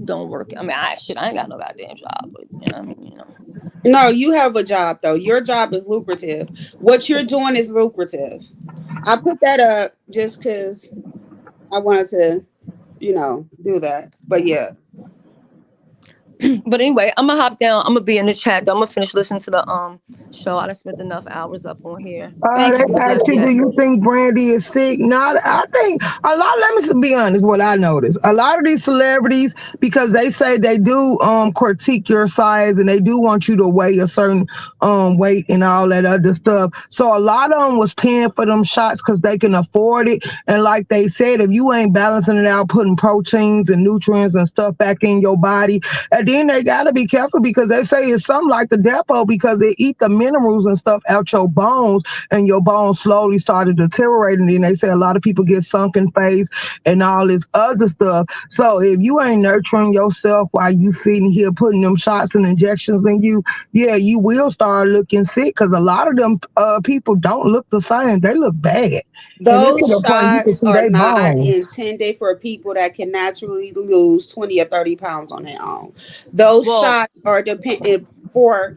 don't work. I mean, I ain't got no goddamn job, but No, you have a job though. Your job is lucrative. What you're doing is lucrative. I put that up just because I wanted to, do that. But yeah. But anyway, I'm gonna hop down. I'm gonna be in the chat. Though. I'm gonna finish listening to the show. I done spent enough hours up on here. Thank They you. ask you, do you think Brandy is sick? No, I think a lot, let me be honest, what I noticed. A lot of these celebrities, because they say they do critique your size and they do want you to weigh a certain weight and all that other stuff. So a lot of them was paying for them shots because they can afford it. And like they said, if you ain't balancing it out, putting proteins and nutrients and stuff back in your body, and then they got to be careful because they say it's something like the depot because they eat the minerals and stuff out your bones and your bones slowly started deteriorating. And they say a lot of people get sunken face and all this other stuff. So if you ain't nurturing yourself while you sitting here putting them shots and injections in you, yeah, you will start looking sick because a lot of them people don't look the same. They look bad. Those And shots are they not bones. intended for people that can naturally lose 20 or 30 pounds on their own. Those Well, shots are dependent for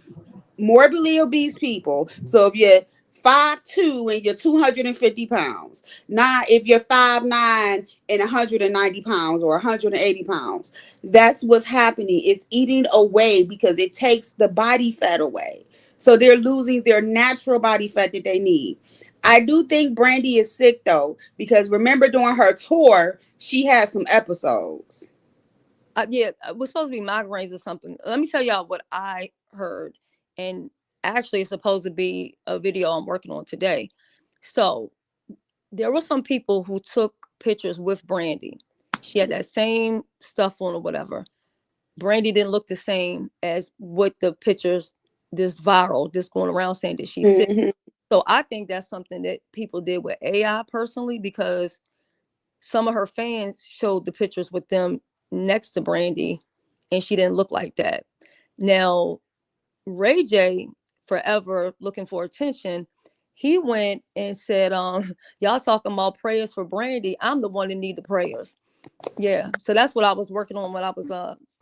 morbidly obese people. So if you're 5'2" and you're 250 pounds, not if you're 5'9" and 190 pounds or 180 pounds. That's what's happening. It's eating away because it takes the body fat away. So they're losing their natural body fat that they need. I do think Brandy is sick though, because remember during her tour, she had some episodes. yeah, it was supposed to be migraines or something. Let me tell y'all what I heard, and actually, it's supposed to be a video I'm working on today. So there were some people who took pictures with Brandy. She had that same stuff on or whatever. Brandy didn't look the same as what the pictures, this going around saying that she's sick. Mm-hmm. So I think that's something that people did with AI personally, because some of her fans showed the pictures with them next to Brandy and she didn't look like that. Now, Ray J, forever looking for attention, he went and said, y'all talking about prayers for Brandy. I'm the one that need the prayers. Yeah. So that's what I was working on when I was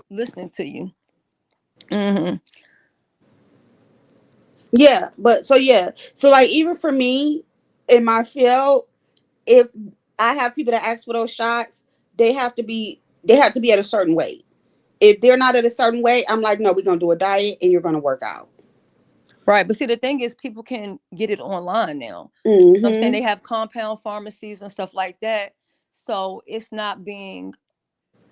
listening to you. Mm-hmm. Yeah, but so like even for me in my field, if I have people that ask for those shots, they have to be at a certain weight. If they're not at a certain weight, I'm like, no, we're gonna do a diet and you're gonna work out. Right. But see, the thing is, people can get it online now. Mm-hmm. You know what I'm saying? They have compound pharmacies and stuff like that. So it's not being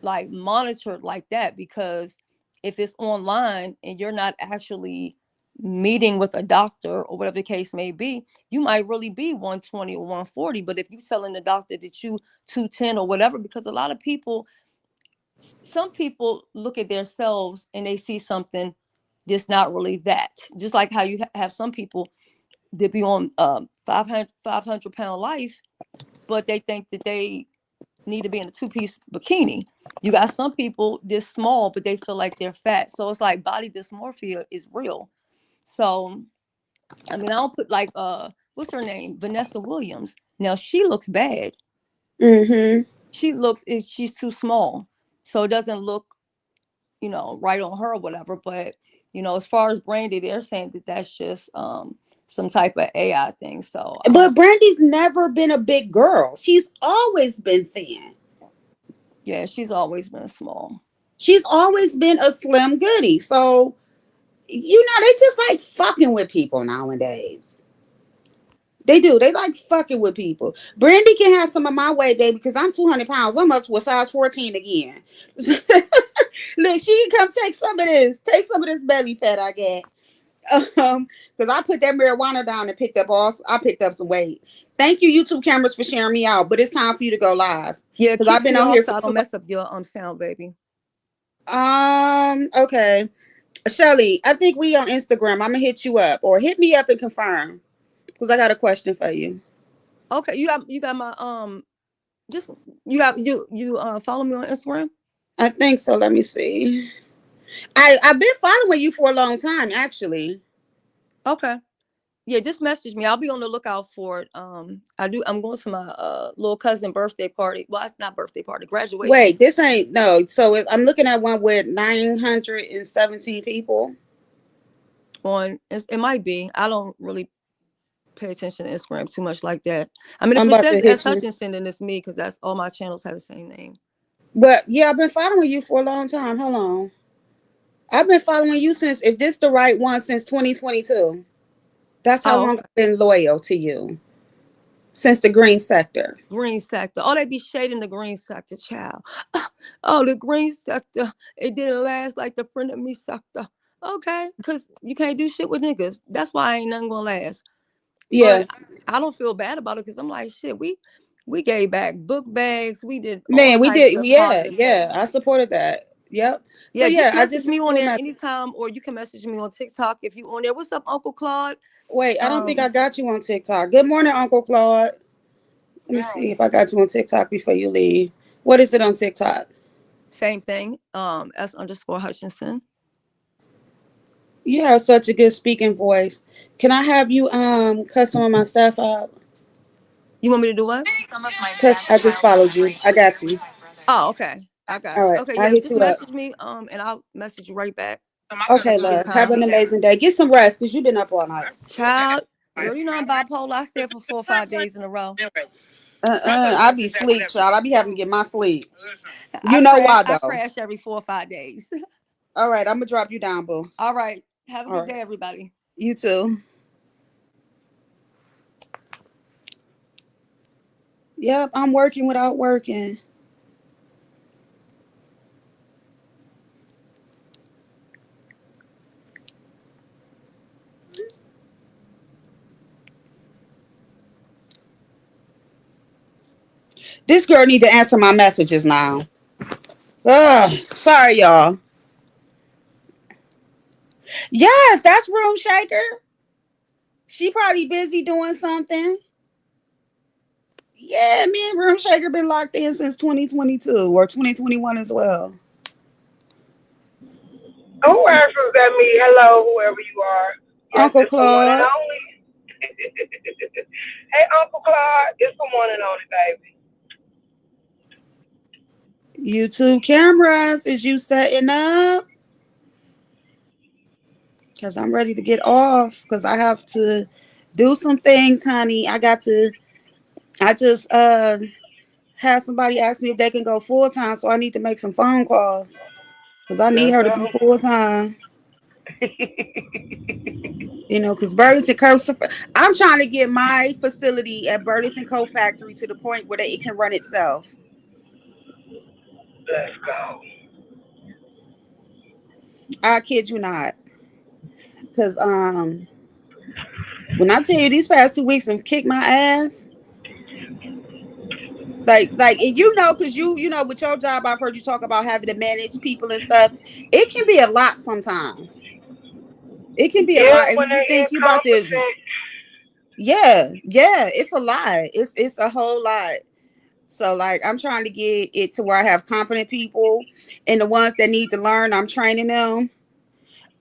like monitored like that, because if it's online and you're not actually meeting with a doctor or whatever the case may be, you might really be 120 or 140. But if you telling the doctor that you 210 or whatever, because a lot of people, some people look at themselves and they see something that's not really that. Just like how you have some people that be on 500 pound life, but they think that they need to be in a 2-piece bikini. You got some people this small, but they feel like they're fat. So it's like body dysmorphia is real. So, I mean, I don't put like, what's her name? Vanessa Williams. Now she looks bad. Mm-hmm. She's too small. So it doesn't look, right on her or whatever. But, as far as Brandy, they're saying that that's just some type of AI thing. So, But Brandy's never been a big girl. She's always been thin. yeah, she's always been small. She's always been a slim goodie. So, they just like fucking with people nowadays. They do. They like fucking with people. Brandy can have some of my weight, baby, because I'm 200 pounds. I'm up to a size 14 again. Look, she can come take some of this. Take some of this belly fat I get. Because I put that marijuana down and I picked up some weight. Thank you, YouTube cameras, for sharing me out. But it's time for you to go live. Yeah, because I've been on here for I don't mess up your sound, baby. Okay. Shelly, I think we on Instagram. I'm gonna hit you up, or hit me up and confirm, because I got a question for you. Okay, you got my just you follow me on Instagram? I think so. Let me see. I've been following you for a long time, actually. Okay. Yeah, just message me. I'll be on the lookout for it. I'm going to my little cousin birthday party. Well, it's not birthday party, graduation. Wait, this ain't no. So I'm looking at one with 917 people. It might be. I don't really pay attention to Instagram too much like that. I mean, if I'm it about to says hit as such you. and send, then it's me because that's all my channels have the same name. But yeah, I've been following you for a long time. Hold on. I've been following you since, if this the right one, since 2022. That's how long Okay. I've been loyal to you. Since the green sector. Green sector. Oh, they be shading the green sector, child. Oh, the green sector. It didn't last like the friend of me sector. Okay, because you can't do shit with niggas. That's why ain't nothing gonna last. Yeah. But I don't feel bad about it because I'm like, shit, we gave back book bags. We did all Man, we types did. of Yeah, positive yeah. things. I supported that. Yep. So Yeah, yeah, just I message just me on sent you a there message. anytime, or you can message me on TikTok if you on there. What's up, Uncle Claude? Wait, I don't think I got you on TikTok. Good morning, Uncle Claude. Let me see if I got you on TikTok before you leave. What is it on TikTok? Same thing. S_Hutchinson. You have such a good speaking voice. Can I have you cut some of my stuff out? You want me to do what? Cause I just followed you. I got you. Oh, okay. I got All you. right, Okay, I yeah, hit just you up. message me, and I'll message you right back. Okay, When you get love. Have time. an amazing day. Get some rest because you've been up all night. Child, girl, you know I'm bipolar. I stay up for 4 or 5 days in a row. I be sleep, child. I be having to get my sleep. I You know crash. why I though? crash every 4 or 5 days. All right, I'm gonna drop you down, boo. All right. Have a All good right, day, everybody. you too. Yep, I'm working without working. This girl need to answer my messages now. Ugh, sorry, y'all. Yes, that's Room Shaker. She probably busy doing something. Yeah, me and Room Shaker been locked in since 2022 or 2021 as well. Who answers at me? Hello, whoever you are. Yes, Uncle it's the one and Claude, only. Hey, Uncle Claude, it's the one and only, baby. YouTube cameras, is you setting up? Because I'm ready to get off because I have to do some things, honey. I just had somebody ask me if they can go full time, so I need to make some phone calls because I need Let's her to be go. full time. You know, because Burlington Co. I'm trying to get my facility at Burlington Co. Factory to the point where it can run itself. Let's go. I kid you not. Because when I tell you these past 2 weeks have kicked my ass, like and you know, because you know, with your job, I've heard you talk about having to manage people and stuff. It can be a lot sometimes. It can be a Yeah, lot, and when you they think you about to, incompetent. yeah, it's a lot. It's a whole lot. So like I'm trying to get it to where I have competent people, and the ones that need to learn, I'm training them.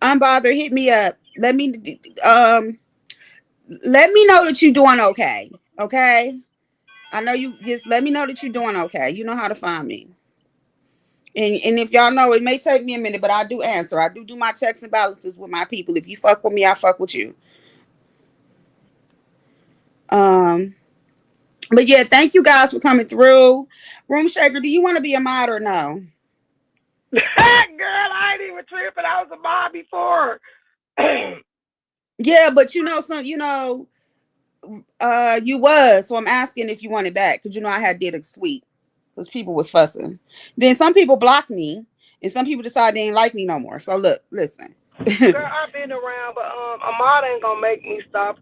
Unbothered, hit me up. Let me know that you're doing okay. Okay. I know you just let me know that you're doing okay. You know how to find me. And if y'all know, it may take me a minute, but I do answer. I do my checks and balances with my people. If you fuck with me, I fuck with you. Um, but yeah, thank you guys for coming through. Room Shaker, do you want to be a mod or no? Girl, I ain't even tripping. I was a mom before. Yeah, but you was. So I'm asking if you want it back because I had did a sweep because people was fussing. Then some people blocked me, and some people decided they didn't like me no more. So look, listen. Girl, I've been around, but Ahmad ain't gonna make me stop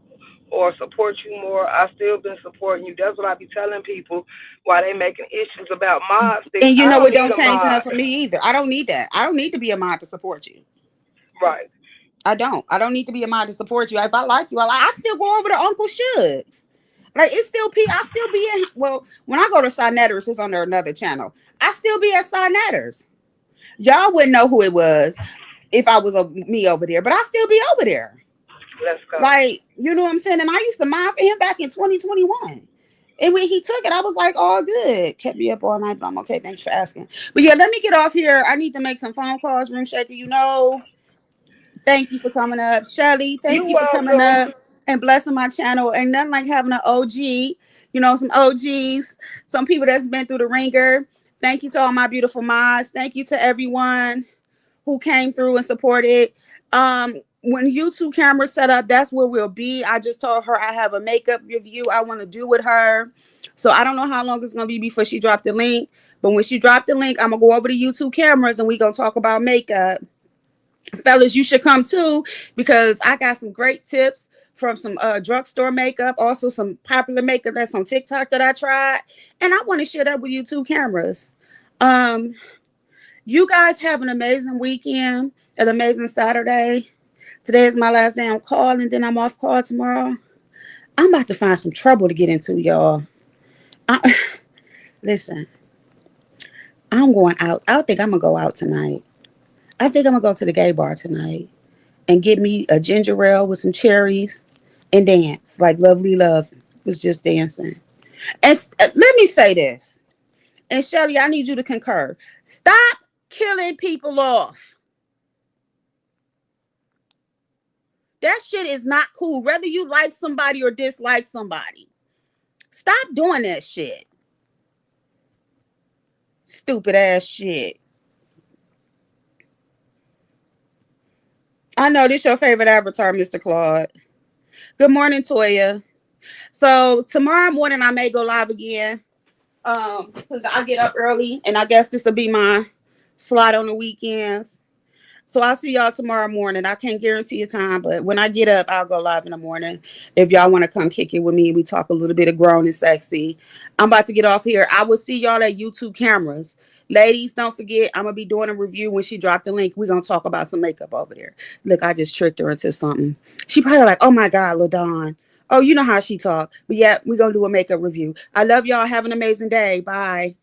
or support you more. I still been supporting you. That's what I be telling people why they making issues about mod sticks. And I don't it need don't a change mod. enough for me either. I don't need that. I don't need to be a mod to support you. Right. I don't. I don't need to be a mod to support you. If I like you, I still go over to Uncle Shugs. Like it's still I still be in. Well, when I go to Sinetters, it's under another channel. I still be at Sinetters. Y'all wouldn't know who it was if I was me over there, but I still be over there. Let's go. Like, you know what I'm saying? And I used to mind for him back in 2021. And when he took it, I was like, all good. Kept me up all night, but I'm okay. Thanks for asking. But yeah, let me get off here. I need to make some phone calls. Room Shaker, you know. Thank you for coming up. Shelly, thank You're you for coming welcome. up and blessing my channel. Ain't nothing like having an OG, you know, some OGs, some people that's been through the ringer. Thank you to all my beautiful mods. Thank you to everyone who came through and supported. When YouTube camera set up, that's where we'll be. I just told her I have a makeup review I want to do with her. So I don't know how long it's gonna be before she dropped the link. But when she dropped the link, I'm gonna go over to YouTube cameras and we gonna talk about makeup. Fellas, you should come too because I got some great tips from some drugstore makeup, also some popular makeup that's on TikTok that I tried, and I want to share that with YouTube cameras. Um, you guys have an amazing weekend, an amazing Saturday. Today is my last day on call, and then I'm off call tomorrow. I'm about to find some trouble to get into, y'all. I, listen, I'm going out. I think I'm gonna go out tonight. I think I'm gonna go to the gay bar tonight and get me a ginger ale with some cherries and dance like Lovely Love was just dancing. And let me say this, and Shelly, I need you to concur. Stop killing people off. That shit is not cool. Whether you like somebody or dislike somebody, stop doing that shit. Stupid ass shit. I know this your favorite avatar, Mr. Claude. Good morning, Toya. So tomorrow morning I may go live again. Because I get up early and I guess this will be my slot on the weekends. So I'll see y'all tomorrow morning. I can't guarantee a time, but when I get up, I'll go live in the morning. If y'all want to come kick it with me, we talk a little bit of grown and sexy. I'm about to get off here. I will see y'all at YouTube cameras. Ladies, don't forget, I'm going to be doing a review when she dropped the link. We're going to talk about some makeup over there. Look, I just tricked her into something. She probably like, oh my God, LaDawn. Oh, you know how she talk. But yeah, we're going to do a makeup review. I love y'all. Have an amazing day. Bye.